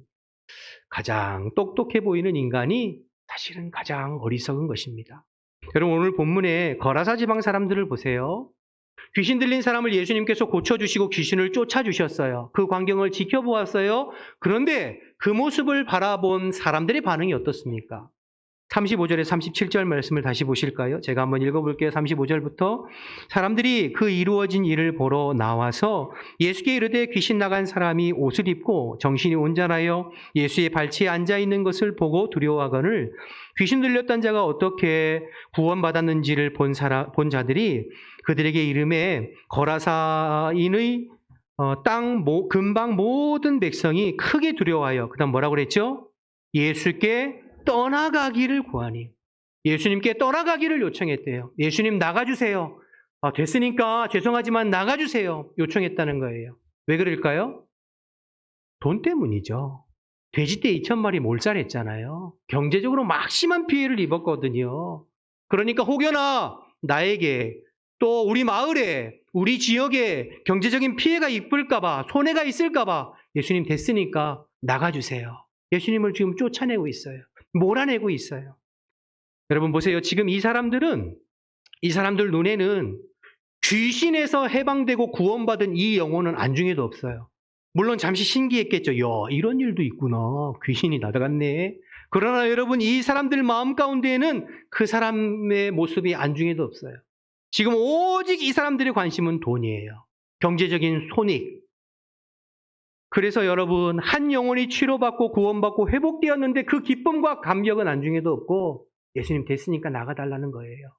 Speaker 5: 가장 똑똑해 보이는 인간이 사실은 가장 어리석은 것입니다. 여러분 오늘 본문에 거라사 지방 사람들을 보세요. 귀신 들린 사람을 예수님께서 고쳐주시고 귀신을 쫓아주셨어요. 그 광경을 지켜보았어요. 그런데 그 모습을 바라본 사람들의 반응이 어떻습니까? 35절에 37절 말씀을 다시 보실까요? 제가 한번 읽어볼게요. 35절부터 사람들이 그 이루어진 일을 보러 나와서 예수께 이르되 귀신 나간 사람이 옷을 입고 정신이 온전하여 예수의 발치에 앉아있는 것을 보고 두려워하거늘 귀신 들렸던 자가 어떻게 구원받았는지를 본 자들이 그들에게 이름에 거라사인의 땅 근방 모든 백성이 크게 두려워하여 그 다음 뭐라고 그랬죠? 예수께 떠나가기를 구하니 예수님께 떠나가기를 요청했대요. 예수님 나가주세요. 됐으니까 죄송하지만 나가주세요. 요청했다는 거예요. 왜 그럴까요? 돈 때문이죠. 돼지떼 2,000마리 몰살했잖아요. 경제적으로 막심한 피해를 입었거든요. 그러니까 혹여나 나에게 또 우리 마을에 우리 지역에 경제적인 피해가 입을까 봐 손해가 있을까 봐 예수님 됐으니까 나가주세요. 예수님을 지금 쫓아내고 있어요. 몰아내고 있어요. 여러분 보세요. 지금 이 사람들 눈에는 귀신에서 해방되고 구원받은 이 영혼은 안중에도 없어요. 물론 잠시 신기했겠죠. 야, 이런 일도 있구나. 귀신이 나다갔네. 그러나 여러분, 이 사람들 마음 가운데에는 그 사람의 모습이 안중에도 없어요. 지금 오직 이 사람들의 관심은 돈이에요. 경제적인 손익. 그래서 여러분, 한 영혼이 치료받고 구원받고 회복되었는데 그 기쁨과 감격은 안중에도 없고 예수님 됐으니까 나가달라는 거예요.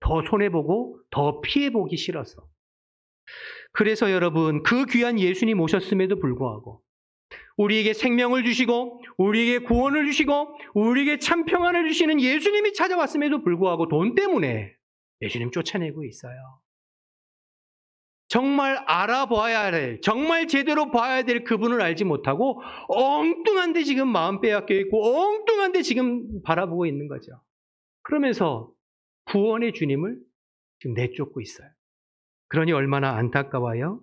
Speaker 5: 더 손해보고 더 피해보기 싫어서. 그래서 여러분, 그 귀한 예수님 오셨음에도 불구하고 우리에게 생명을 주시고 우리에게 구원을 주시고 우리에게 참 평안을 주시는 예수님이 찾아왔음에도 불구하고 돈 때문에 예수님 쫓아내고 있어요. 정말 알아봐야 될, 정말 제대로 봐야 될 그분을 알지 못하고 엉뚱한데 지금 마음 빼앗겨 있고 엉뚱한데 지금 바라보고 있는 거죠. 그러면서 구원의 주님을 지금 내쫓고 있어요. 그러니 얼마나 안타까워요.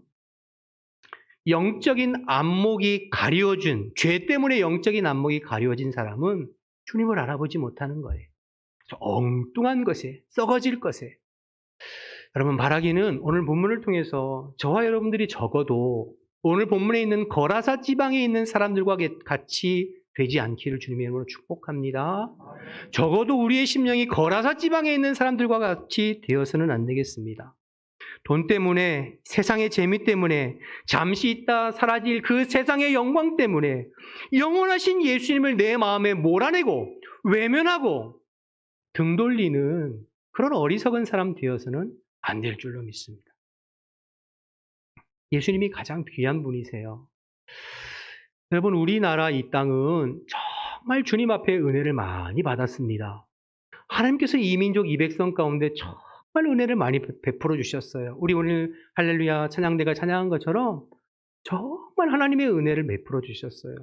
Speaker 5: 영적인 안목이 가려진, 죄 때문에 영적인 안목이 가려진 사람은 주님을 알아보지 못하는 거예요. 엉뚱한 것에, 썩어질 것에. 여러분, 바라기는 오늘 본문을 통해서 저와 여러분들이 적어도 오늘 본문에 있는 거라사 지방에 있는 사람들과 같이 되지 않기를 주님의 이름으로 축복합니다. 적어도 우리의 심령이 거라사 지방에 있는 사람들과 같이 되어서는 안 되겠습니다. 돈 때문에, 세상의 재미 때문에, 잠시 있다 사라질 그 세상의 영광 때문에 영원하신 예수님을 내 마음에 몰아내고 외면하고 등 돌리는 그런 어리석은 사람 되어서는 안 될 줄로 믿습니다. 예수님이 가장 귀한 분이세요. 여러분, 우리나라 이 땅은 정말 주님 앞에 은혜를 많이 받았습니다. 하나님께서 이 민족, 이 백성 가운데 정말 은혜를 많이 베풀어 주셨어요. 우리 오늘 할렐루야 찬양대가 찬양한 것처럼 정말 하나님의 은혜를 베풀어 주셨어요.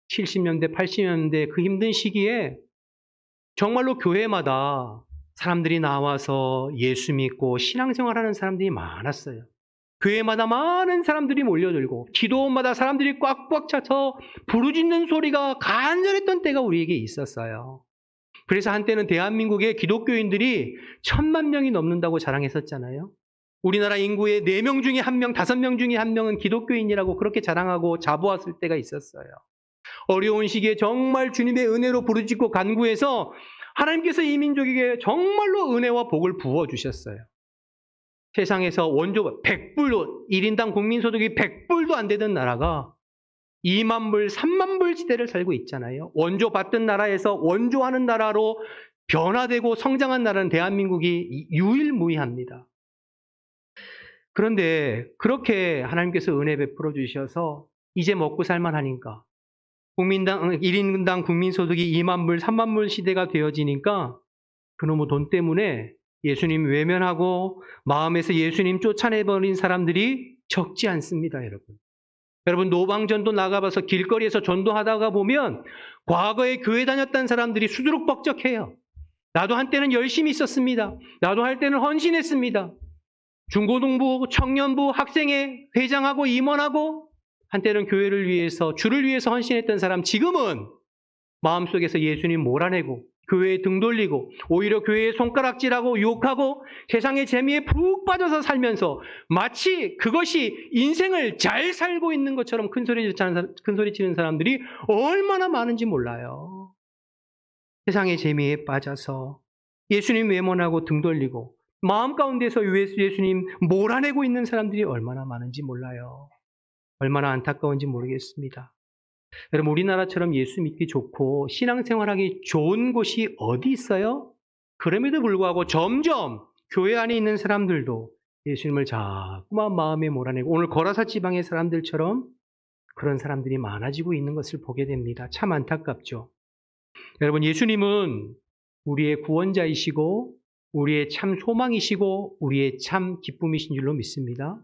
Speaker 5: 70년대, 80년대 그 힘든 시기에 정말로 교회마다 사람들이 나와서 예수 믿고 신앙생활하는 사람들이 많았어요. 교회마다 많은 사람들이 몰려들고 기도원마다 사람들이 꽉꽉 차서 부르짖는 소리가 간절했던 때가 우리에게 있었어요. 그래서 한때는 대한민국의 기독교인들이 1000만 명이 넘는다고 자랑했었잖아요. 우리나라 인구의 4명 중에 1명, 5명 중에 1명은 기독교인이라고 그렇게 자랑하고 자부했을 때가 있었어요. 어려운 시기에 정말 주님의 은혜로 부르짖고 간구해서 하나님께서 이 민족에게 정말로 은혜와 복을 부어주셨어요. 세상에서 원조 100불로 1인당 국민소득이 100불도 안 되던 나라가 2만 불, 3만 불 시대를 살고 있잖아요. 원조 받던 나라에서 원조하는 나라로 변화되고 성장한 나라는 대한민국이 유일무이합니다. 그런데 그렇게 하나님께서 은혜 베풀어 주셔서 이제 먹고 살만하니까 1인당 국민소득이 2만 불, 3만 불 시대가 되어지니까 그놈의 돈 때문에 예수님 외면하고 마음에서 예수님 쫓아내버린 사람들이 적지 않습니다, 여러분. 여러분, 노방전도 나가봐서 길거리에서 전도하다가 보면 과거에 교회 다녔던 사람들이 수두룩벅적해요. 나도 한때는 열심히 있었습니다. 나도 할 때는 헌신했습니다. 중고등부, 청년부, 학생회 회장하고 임원하고 한때는 교회를 위해서, 주를 위해서 헌신했던 사람 지금은 마음속에서 예수님 몰아내고 교회에 등 돌리고 오히려 교회에 손가락질하고 유혹하고 세상의 재미에 푹 빠져서 살면서 마치 그것이 인생을 잘 살고 있는 것처럼 큰소리 치는 사람들이 얼마나 많은지 몰라요. 세상의 재미에 빠져서 예수님 외면하고 등 돌리고 마음 가운데서 예수님 몰아내고 있는 사람들이 얼마나 많은지 몰라요. 얼마나 안타까운지 모르겠습니다. 여러분, 우리나라처럼 예수 믿기 좋고 신앙생활하기 좋은 곳이 어디 있어요? 그럼에도 불구하고 점점 교회 안에 있는 사람들도 예수님을 자꾸만 마음에 몰아내고 오늘 거라사 지방의 사람들처럼 그런 사람들이 많아지고 있는 것을 보게 됩니다. 참 안타깝죠. 여러분, 예수님은 우리의 구원자이시고 우리의 참 소망이시고 우리의 참 기쁨이신 줄로 믿습니다.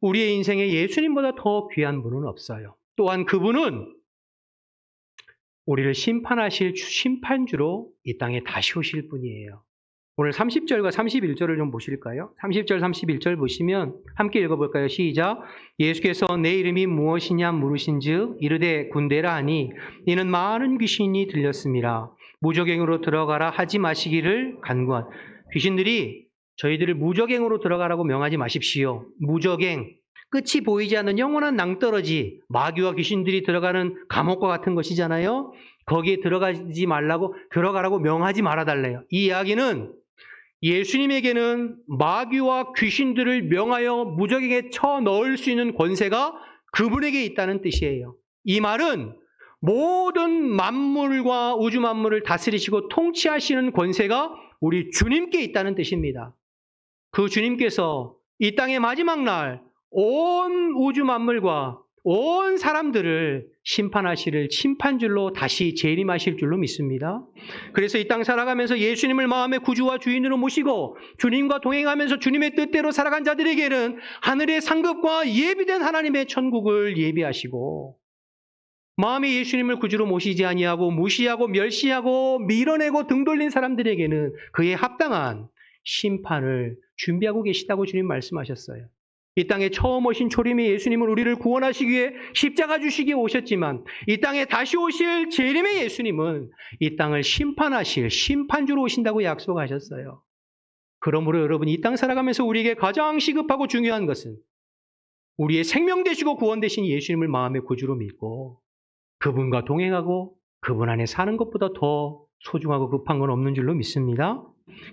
Speaker 5: 우리의 인생에 예수님보다 더 귀한 분은 없어요. 또한 그분은 우리를 심판하실 심판주로 이 땅에 다시 오실 분이에요. 오늘 30절과 31절을 좀 보실까요? 30절, 31절 보시면 함께 읽어볼까요? 시작. 예수께서 내 이름이 무엇이냐 물으신즉 이르되 군대라 하니 이는 많은 귀신이 들렸습니다. 무저갱으로 들어가라 하지 마시기를 간구한. 귀신들이 저희들을 무저갱으로 들어가라고 명하지 마십시오. 무저갱, 끝이 보이지 않는 영원한 낭떠러지, 마귀와 귀신들이 들어가는 감옥과 같은 것이잖아요. 거기에 들어가지 말라고, 들어가라고 명하지 말아달래요. 이 이야기는 예수님에게는 마귀와 귀신들을 명하여 무저갱에 쳐넣을 수 있는 권세가 그분에게 있다는 뜻이에요. 이 말은 모든 만물과 우주 만물을 다스리시고 통치하시는 권세가 우리 주님께 있다는 뜻입니다. 그 주님께서 이 땅의 마지막 날 온 우주 만물과 온 사람들을 심판하실 심판줄로 다시 재림하실 줄로 믿습니다. 그래서 이 땅 살아가면서 예수님을 마음의 구주와 주인으로 모시고 주님과 동행하면서 주님의 뜻대로 살아간 자들에게는 하늘의 상급과 예비된 하나님의 천국을 예비하시고, 마음에 예수님을 구주로 모시지 아니하고 무시하고 멸시하고 밀어내고 등 돌린 사람들에게는 그에 합당한 심판을 준비하고 계시다고 주님 말씀하셨어요. 이 땅에 처음 오신 초림의 예수님은 우리를 구원하시기 위해 십자가 주시기에 오셨지만, 이 땅에 다시 오실 재림의 예수님은 이 땅을 심판하실 심판주로 오신다고 약속하셨어요. 그러므로 여러분, 이 땅 살아가면서 우리에게 가장 시급하고 중요한 것은 우리의 생명 되시고 구원 되신 예수님을 마음의 구주로 믿고 그분과 동행하고 그분 안에 사는 것보다 더 소중하고 급한 건 없는 줄로 믿습니다.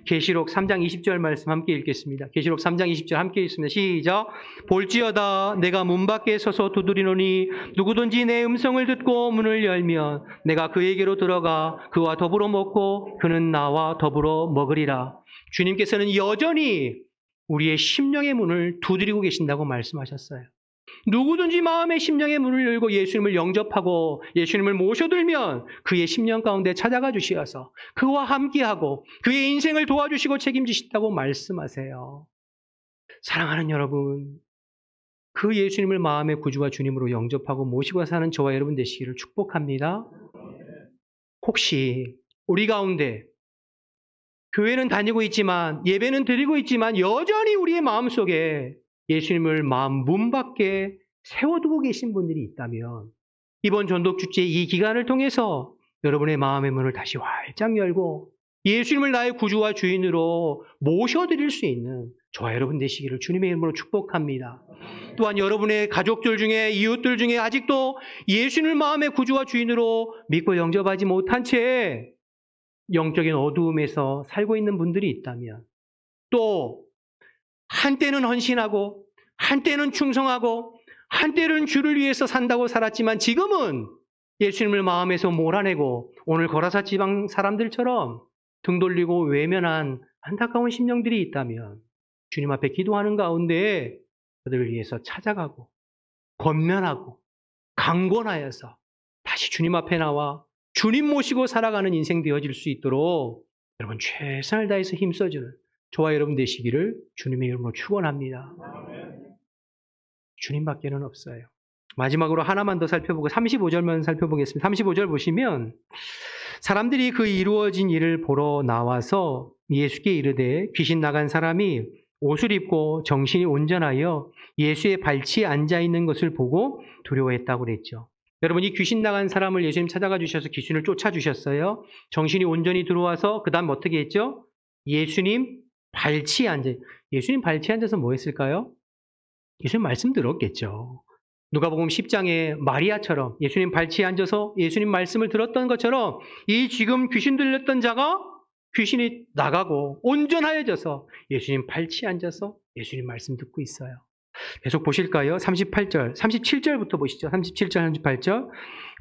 Speaker 5: 계시록 3장 20절 말씀 함께 읽겠습니다. 계시록 3장 20절 함께 읽습니다. 시작. 볼지어다 내가 문 밖에 서서 두드리노니 누구든지 내 음성을 듣고 문을 열면 내가 그에게로 들어가 그와 더불어 먹고 그는 나와 더불어 먹으리라. 주님께서는 여전히 우리의 심령의 문을 두드리고 계신다고 말씀하셨어요. 누구든지 마음의 심령의 문을 열고 예수님을 영접하고 예수님을 모셔들면 그의 심령 가운데 찾아가 주시어서 그와 함께하고 그의 인생을 도와주시고 책임지신다고 말씀하세요. 사랑하는 여러분, 그 예수님을 마음의 구주와 주님으로 영접하고 모시고 사는 저와 여러분 되시기를 축복합니다. 혹시 우리 가운데 교회는 다니고 있지만 예배는 드리고 있지만 여전히 우리의 마음속에 예수님을 마음 문 밖에 세워두고 계신 분들이 있다면 이번 전독주제 이 기간을 통해서 여러분의 마음의 문을 다시 활짝 열고 예수님을 나의 구주와 주인으로 모셔드릴 수 있는 저와 여러분 되시기를 주님의 이름으로 축복합니다. 또한 여러분의 가족들 중에 이웃들 중에 아직도 예수님을 마음의 구주와 주인으로 믿고 영접하지 못한 채 영적인 어두움에서 살고 있는 분들이 있다면, 또 한때는 헌신하고 한때는 충성하고 한때는 주를 위해서 산다고 살았지만 지금은 예수님을 마음에서 몰아내고 오늘 거라사 지방 사람들처럼 등 돌리고 외면한 안타까운 심령들이 있다면 주님 앞에 기도하는 가운데 그들을 위해서 찾아가고 권면하고 강권하여서 다시 주님 앞에 나와 주님 모시고 살아가는 인생 되어질 수 있도록 여러분 최선을 다해서 힘써주는 저와 여러분 되시기를 주님의 이름으로 축원합니다. 주님밖에는 없어요. 마지막으로 하나만 더 살펴보고 35절만 살펴보겠습니다. 35절 보시면 사람들이 그 이루어진 일을 보러 나와서 예수께 이르되 귀신 나간 사람이 옷을 입고 정신이 온전하여 예수의 발치에 앉아있는 것을 보고 두려워했다고 그랬죠. 여러분, 이 귀신 나간 사람을 예수님 찾아가 주셔서 귀신을 쫓아주셨어요. 정신이 온전히 들어와서 그 다음 어떻게 했죠? 예수님 발치에 앉아. 예수님 발치에 앉아서 뭐 했을까요? 예수님 말씀 들었겠죠. 누가복음 10장에 마리아처럼 예수님 발치에 앉아서 예수님 말씀을 들었던 것처럼 이 지금 귀신 들렸던 자가 귀신이 나가고 온전하여져서 예수님 발치에 앉아서 예수님 말씀 듣고 있어요. 계속 보실까요? 38절, 37절부터 보시죠. 37절, 38절.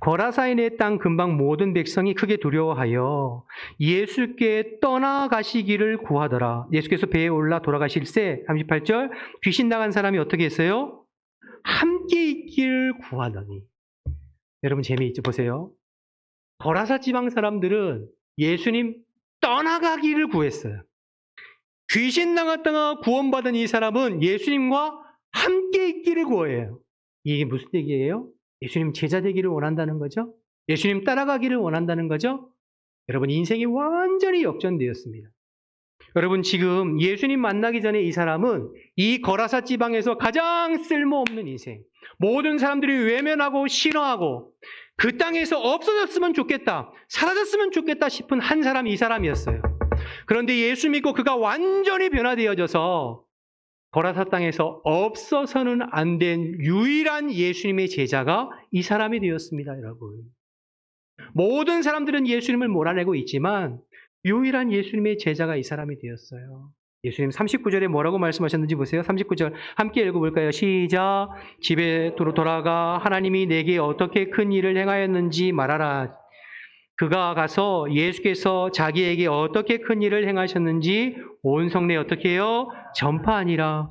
Speaker 5: 거라사인의 땅 근방 모든 백성이 크게 두려워하여 예수께 떠나가시기를 구하더라. 예수께서 배에 올라 돌아가실새 38절 귀신 나간 사람이 어떻게 했어요? 함께 있기를 구하더니. 여러분 재미있죠? 보세요. 거라사 지방 사람들은 예수님 떠나가기를 구했어요. 귀신 나갔다가 구원받은 이 사람은 예수님과 함께 있기를 구해요. 이게 무슨 얘기예요? 예수님 제자 되기를 원한다는 거죠? 예수님 따라가기를 원한다는 거죠? 여러분 인생이 완전히 역전되었습니다. 여러분 지금 예수님 만나기 전에 이 사람은 이 거라사 지방에서 가장 쓸모없는 인생, 모든 사람들이 외면하고 싫어하고 그 땅에서 없어졌으면 좋겠다, 사라졌으면 좋겠다 싶은 한 사람이 이 사람이었어요. 그런데 예수 믿고 그가 완전히 변화되어져서 거라사 땅에서 없어서는 안 된 유일한 예수님의 제자가 이 사람이 되었습니다, 여러분. 모든 사람들은 예수님을 몰아내고 있지만 유일한 예수님의 제자가 이 사람이 되었어요. 예수님 39절에 뭐라고 말씀하셨는지 보세요. 39절 함께 읽어볼까요? 시작. 집에 돌아가 하나님이 내게 어떻게 큰 일을 행하였는지 말하라. 그가 가서 예수께서 자기에게 어떻게 큰 일을 행하셨는지 온 성내에 어떻게 해요? 전파하니라.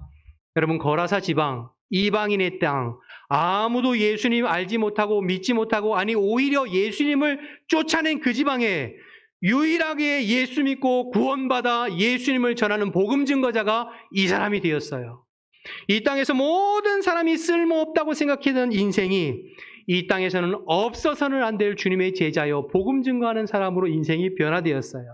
Speaker 5: 여러분 거라사 지방, 이방인의 땅, 아무도 예수님 알지 못하고 믿지 못하고 아니 오히려 예수님을 쫓아낸 그 지방에 유일하게 예수 믿고 구원받아 예수님을 전하는 복음 증거자가 이 사람이 되었어요. 이 땅에서 모든 사람이 쓸모없다고 생각했던 인생이 이 땅에서는 없어서는 안 될 주님의 제자여 복음 증거하는 사람으로 인생이 변화되었어요.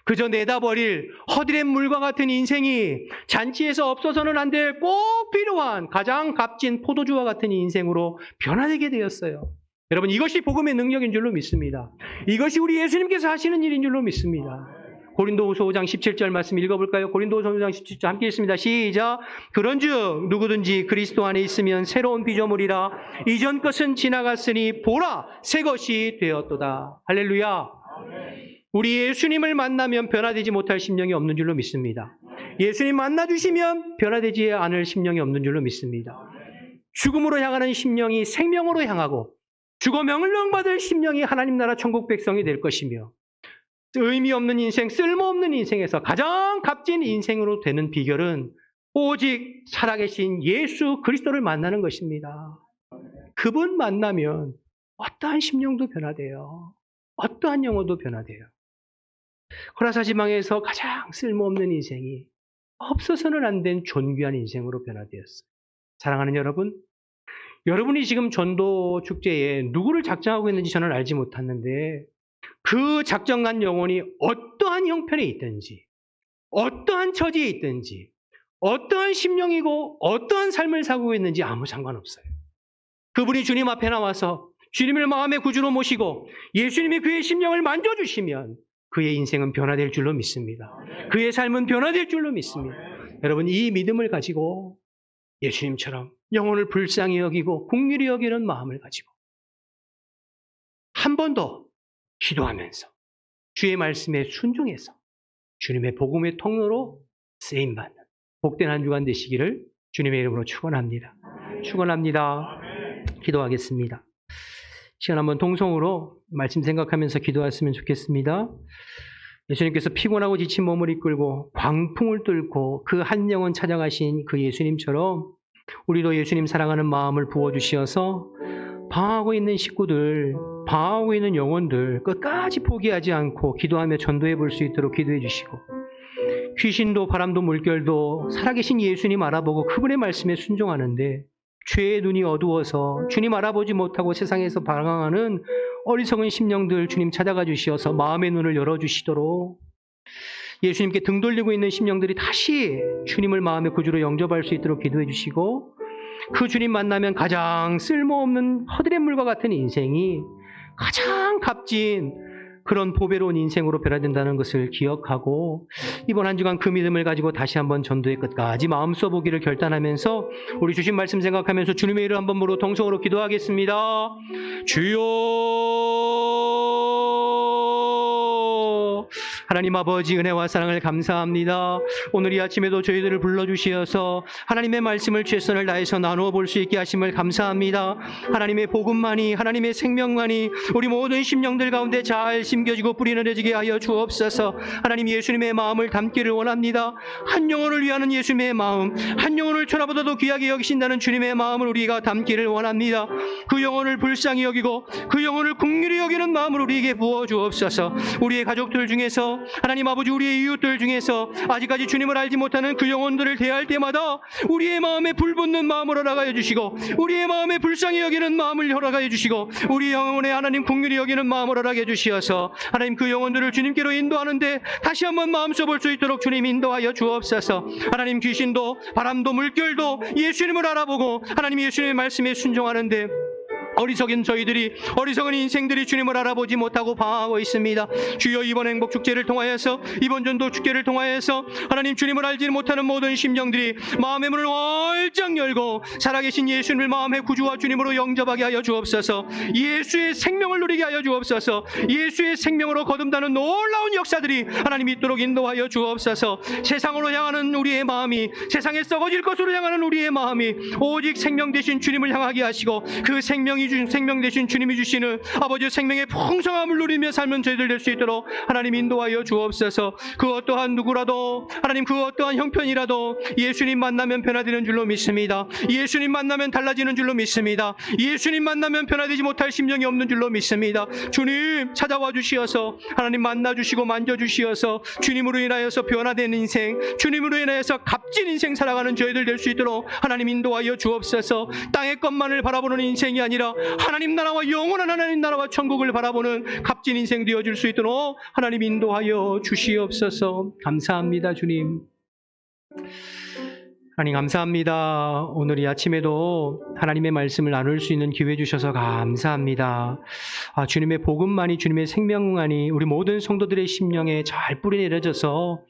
Speaker 5: 그저 내다버릴 허드렛 물과 같은 인생이 잔치에서 없어서는 안 될 꼭 필요한 가장 값진 포도주와 같은 인생으로 변화되게 되었어요. 여러분 이것이 복음의 능력인 줄로 믿습니다. 이것이 우리 예수님께서 하시는 일인 줄로 믿습니다. 고린도후서 5장 17절 말씀 읽어볼까요? 고린도후서 5장 17절 함께 읽습니다. 시작. 그런즉 누구든지 그리스도 안에 있으면 새로운 피조물이라 이전 것은 지나갔으니 보라 새 것이 되었도다. 할렐루야. 우리 예수님을 만나면 변화되지 못할 심령이 없는 줄로 믿습니다. 예수님 만나주시면 변화되지 않을 심령이 없는 줄로 믿습니다. 죽음으로 향하는 심령이 생명으로 향하고 죽어 명령받을 심령이 하나님 나라 천국 백성이 될 것이며 의미 없는 인생, 쓸모없는 인생에서 가장 값진 인생으로 되는 비결은 오직 살아계신 예수 그리스도를 만나는 것입니다. 그분 만나면 어떠한 심령도 변화돼요. 어떠한 영혼도 변화돼요. 거라사 지방에서 가장 쓸모없는 인생이 없어서는 안 된 존귀한 인생으로 변화되었어요. 사랑하는 여러분, 여러분이 지금 전도 축제에 누구를 작정하고 있는지 저는 알지 못했는데 그 작정한 영혼이 어떠한 형편에 있든지 어떠한 처지에 있든지 어떠한 심령이고 어떠한 삶을 살고 있는지 아무 상관없어요. 그분이 주님 앞에 나와서 주님을 마음의 구주로 모시고 예수님이 그의 심령을 만져주시면 그의 인생은 변화될 줄로 믿습니다. 그의 삶은 변화될 줄로 믿습니다. 여러분 이 믿음을 가지고 예수님처럼 영혼을 불쌍히 여기고 긍휼히 여기는 마음을 가지고 한 번 더 기도하면서 주의 말씀에 순종해서 주님의 복음의 통로로 쓰임받는 복된 한 주간 되시기를 주님의 이름으로 축원합니다. 축원합니다. 기도하겠습니다. 시간 한번 동성으로 말씀 생각하면서 기도했으면 좋겠습니다. 예수님께서 피곤하고 지친 몸을 이끌고 광풍을 뚫고 그 한 영혼 찾아가신 그 예수님처럼 우리도 예수님 사랑하는 마음을 부어주시어서 방황하고 있는 식구들, 방황하고 있는 영혼들 끝까지 포기하지 않고 기도하며 전도해 볼 수 있도록 기도해 주시고 귀신도 바람도 물결도 살아계신 예수님 알아보고 그분의 말씀에 순종하는데 죄의 눈이 어두워서 주님 알아보지 못하고 세상에서 방황하는 어리석은 심령들 주님 찾아가 주시어서 마음의 눈을 열어주시도록 예수님께 등 돌리고 있는 심령들이 다시 주님을 마음의 구주로 영접할 수 있도록 기도해 주시고 그 주님 만나면 가장 쓸모없는 허드렛 물과 같은 인생이 가장 값진 그런 보배로운 인생으로 변화된다는 것을 기억하고 이번 한 주간 그 믿음을 가지고 다시 한번 전도의 끝까지 마음 써보기를 결단하면서 우리 주신 말씀 생각하면서 주님의 이름 한번 부르고 동성으로 기도하겠습니다. 주여 하나님 아버지 은혜와 사랑을 감사합니다. 오늘 이 아침에도 저희들을 불러주시어서 하나님의 말씀을 최선을 다해서 나누어 볼 수 있게 하심을 감사합니다. 하나님의 복음만이 하나님의 생명만이 우리 모든 심령들 가운데 잘 심겨지고 뿌리내려지게 하여 주옵소서. 하나님 예수님의 마음을 담기를 원합니다. 한 영혼을 위하는 예수님의 마음, 한 영혼을 천하보다도 귀하게 여기신다는 주님의 마음을 우리가 담기를 원합니다. 그 영혼을 불쌍히 여기고 그 영혼을 긍휼히 여기는 마음을 우리에게 부어 주옵소서. 우리의 가족들 중에서 주시어서 하나님 아버지 우리의 이웃들 중에서 아직까지 주님을 알지 못하는 그 영혼들을 대할 때마다 우리의 마음에 불붙는 마음을 허락하여 주시고 우리의 마음에 불쌍히 여기는 마음을 허락하여 주시고 우리 영혼에 하나님 긍휼히 여기는 마음을 허락해 주시어서 하나님 그 영혼들을 주님께로 인도하는데 다시 한번 마음 써볼 수 있도록 주님 인도하여 주옵소서. 하나님 귀신도 바람도 물결도 예수님을 알아보고 하나님 예수님의 말씀에 순종하는데 어리석은 인생들이 주님을 알아보지 못하고 방황하고 있습니다. 주여 이번 행복축제를 통하여서 이번 전도축제를 통하여서 하나님 주님을 알지 못하는 모든 심령들이 마음의 문을 활짝 열고 살아계신 예수님을 마음의 구주와 주님으로 영접하게 하여 주옵소서. 예수의 생명을 누리게 하여 주옵소서. 예수의 생명으로 거듭나는 놀라운 역사들이 하나님 있도록 인도하여 주옵소서. 세상으로 향하는 우리의 마음이 세상에 썩어질 것으로 향하는 우리의 마음이 오직 생명 되신 주님을 향하게 하시고 그 생명 되신 주님이 주시는 아버지의 생명의 풍성함을 누리며 삶은 저희들 될 수 있도록 하나님 인도하여 주옵소서. 그 어떠한 누구라도 하나님 그 어떠한 형편이라도 예수님 만나면 변화되는 줄로 믿습니다. 예수님 만나면 달라지는 줄로 믿습니다. 예수님 만나면 변화되지 못할 심령이 없는 줄로 믿습니다. 주님 찾아와 주시어서 하나님 만나 주시고 만져 주시어서 주님으로 인하여서 변화된 인생, 주님으로 인하여서 값진 인생 살아가는 저희들 될 수 있도록 하나님 인도하여 주옵소서. 땅의 것만을 바라보는 인생이 아니라 하나님 나라와 영원한 하나님 나라와 천국을 바라보는 값진 인생 되어줄 수 있도록 하나님 인도하여 주시옵소서. 감사합니다 주님. 하나님 감사합니다. 오늘 이 아침에도 하나님의 말씀을 나눌 수 있는 기회 주셔서 감사합니다. 주님의 복음만이 주님의 생명만이 우리 모든 성도들의 심령에 잘 뿌리 내려져서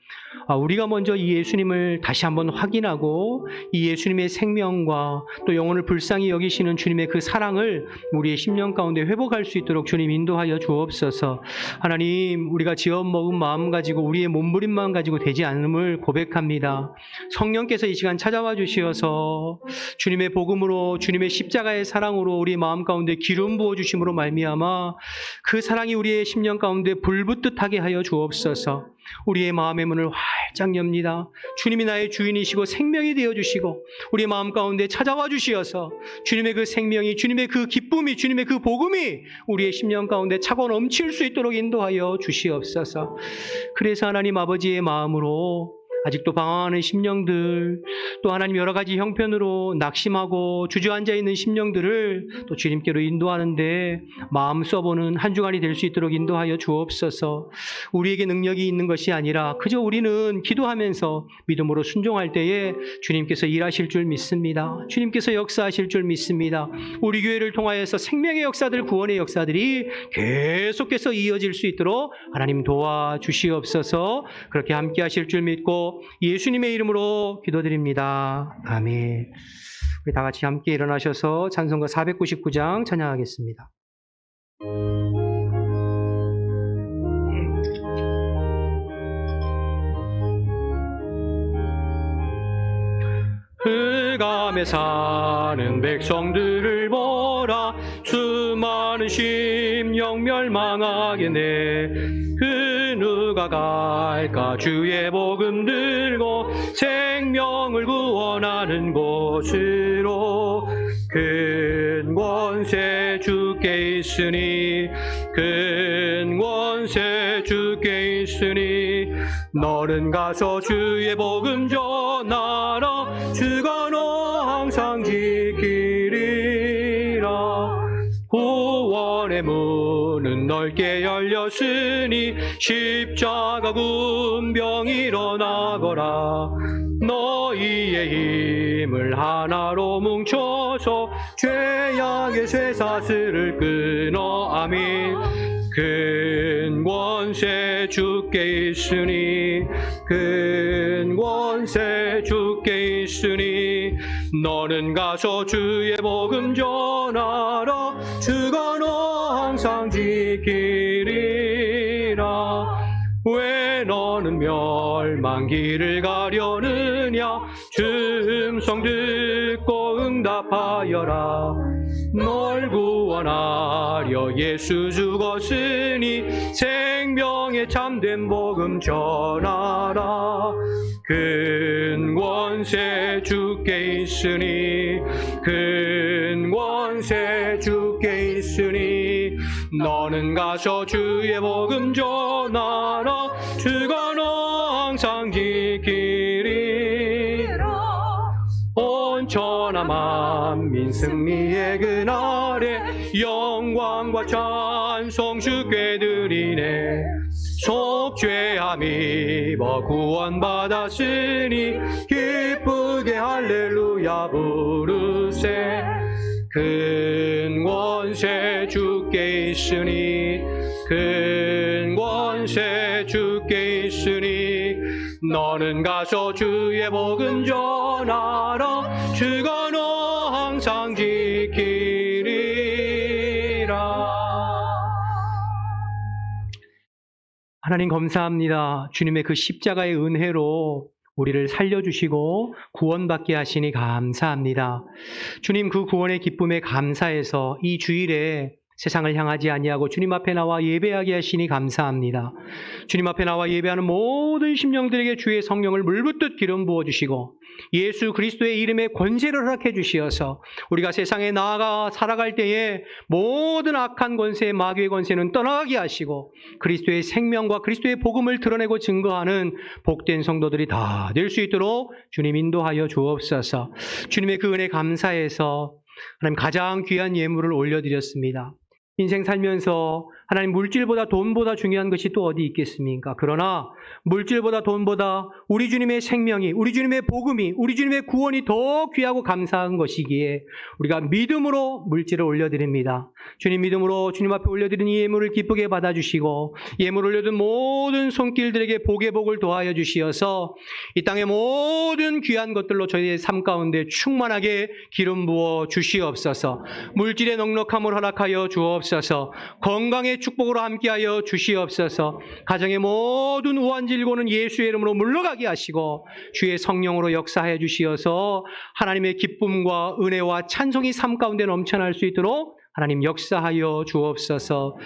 Speaker 5: 우리가 먼저 이 예수님을 다시 한번 확인하고 이 예수님의 생명과 또 영혼을 불쌍히 여기시는 주님의 그 사랑을 우리의 심령 가운데 회복할 수 있도록 주님 인도하여 주옵소서. 하나님 우리가 지어먹은 마음 가지고 우리의 몸부림만 가지고 되지 않음을 고백합니다. 성령께서 이 시간 찾아와 주시어서 주님의 복음으로 주님의 십자가의 사랑으로 우리 마음 가운데 기름 부어주심으로 말미암아 그 사랑이 우리의 심령 가운데 불붙듯 하게 하여 주옵소서. 우리의 마음의 문을 활짝 엽니다. 주님이 나의 주인이시고 생명이 되어주시고 우리 마음 가운데 찾아와 주시어서 주님의 그 생명이 주님의 그 기쁨이 주님의 그 복음이 우리의 심령 가운데 차고 넘칠 수 있도록 인도하여 주시옵소서. 그래서 하나님 아버지의 마음으로 아직도 방황하는 심령들 또 하나님 여러 가지 형편으로 낙심하고 주저앉아 있는 심령들을 또 주님께로 인도하는데 마음 써보는 한 주간이 될 수 있도록 인도하여 주옵소서. 우리에게 능력이 있는 것이 아니라 그저 우리는 기도하면서 믿음으로 순종할 때에 주님께서 일하실 줄 믿습니다. 주님께서 역사하실 줄 믿습니다. 우리 교회를 통하여서 생명의 역사들 구원의 역사들이 계속해서 이어질 수 있도록 하나님 도와주시옵소서. 그렇게 함께 하실 줄 믿고 예수님의 이름으로 기도드립니다. 아멘. 우리 다 같이 함께 일어나셔서 찬송가 499장 찬양하겠습니다. 흑암에 사는 백성들을 보라. 수많은 심령 멸망하겠네. 그 누가 갈까 주의 복음 들고 생명을 구원하는 곳으로. 큰 권세 주께 있으니 큰 권세 주께 있으니 너는 가서 주의 복음 전하라. 주가 너 항상 지키리라. 구원의 문은 넓게 열렸으니 십자가 군병 일어나거라. 너희의 힘을 하나로 뭉쳐서 죄악의 쇠사슬을 끊어. 아멘. 큰 권세 주께 있으니 큰 권세 주께 있으니 너는 가서 주의 복음 전하라. 주가 너 항상 지키리라. 왜 너는 멸망길을 가려느냐. 주 음성 듣고 응답하여라. 널 구원하려 예수 죽었으니 생명의 참된 복음 전하라. 큰 권세 주께 있으니 큰 권세 주께 있으니 너는 가서 주의 복음 전하라. 주가 너 항상 지키리 온 천하 만민 승리의 그날에 영광과 찬송 주께 드리네 속죄함 입어 구원받았으니 기쁘게 할렐루야 부르세 큰 권세 주께 있으니 큰 권세 주께 있으니 너는 가서 주의 복음 전하라 주가 너 항상 지키리라. 하나님 감사합니다. 주님의 그 십자가의 은혜로 우리를 살려주시고 구원받게 하시니 감사합니다. 주님 그 구원의 기쁨에 감사해서 이 주일에 세상을 향하지 아니하고 주님 앞에 나와 예배하게 하시니 감사합니다. 주님 앞에 나와 예배하는 모든 심령들에게 주의 성령을 물붓듯 기름 부어주시고 예수 그리스도의 이름에 권세를 허락해 주시어서 우리가 세상에 나아가 살아갈 때에 모든 악한 권세, 마귀의 권세는 떠나가게 하시고 그리스도의 생명과 그리스도의 복음을 드러내고 증거하는 복된 성도들이 다 될 수 있도록 주님 인도하여 주옵소서. 주님의 그 은혜 감사해서 하나님 가장 귀한 예물을 올려드렸습니다. 인생 살면서 하나님 물질보다 돈보다 중요한 것이 또 어디 있겠습니까? 그러나 물질보다 돈보다 우리 주님의 생명이, 우리 주님의 복음이, 우리 주님의 구원이 더 귀하고 감사한 것이기에 우리가 믿음으로 물질을 올려드립니다. 주님 믿음으로 주님 앞에 올려드린 이 예물을 기쁘게 받아주시고 예물 올려둔 모든 손길들에게 복의 복을 더하여 주시어서 이 땅의 모든 귀한 것들로 저희의 삶 가운데 충만하게 기름 부어 주시옵소서. 물질의 넉넉함을 허락하여 주옵소서. 건강의 축복으로 함께하여 주시옵소서. 가정의 모든 우환질고는 예수의 이름으로 물러가게 하시고 주의 성령으로 역사하여 주시어서 하나님의 기쁨과 은혜와 찬송이 삶 가운데 넘쳐날 수 있도록 하나님 역사하여 주옵소서.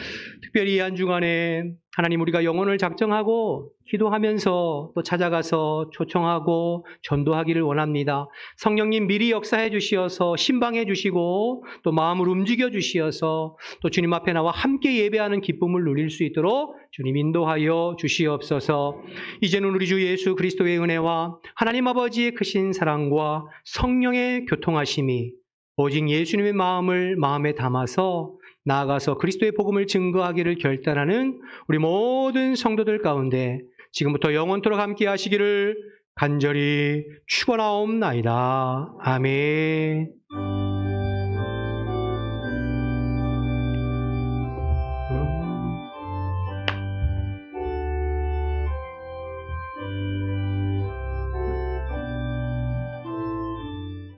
Speaker 5: 특별히 이 한 주간에 하나님 우리가 영혼을 작정하고 기도하면서 또 찾아가서 초청하고 전도하기를 원합니다. 성령님 미리 역사해 주시어서 신방해 주시고 또 마음을 움직여 주시어서 또 주님 앞에 나와 함께 예배하는 기쁨을 누릴 수 있도록 주님 인도하여 주시옵소서. 이제는 우리 주 예수 그리스도의 은혜와 하나님 아버지의 크신 사랑과 성령의 교통하심이 오직 예수님의 마음을 마음에 담아서 나아가서 그리스도의 복음을 증거하기를 결단하는 우리 모든 성도들 가운데 지금부터 영원토록 함께 하시기를 간절히 축원하옵나이다. 아멘.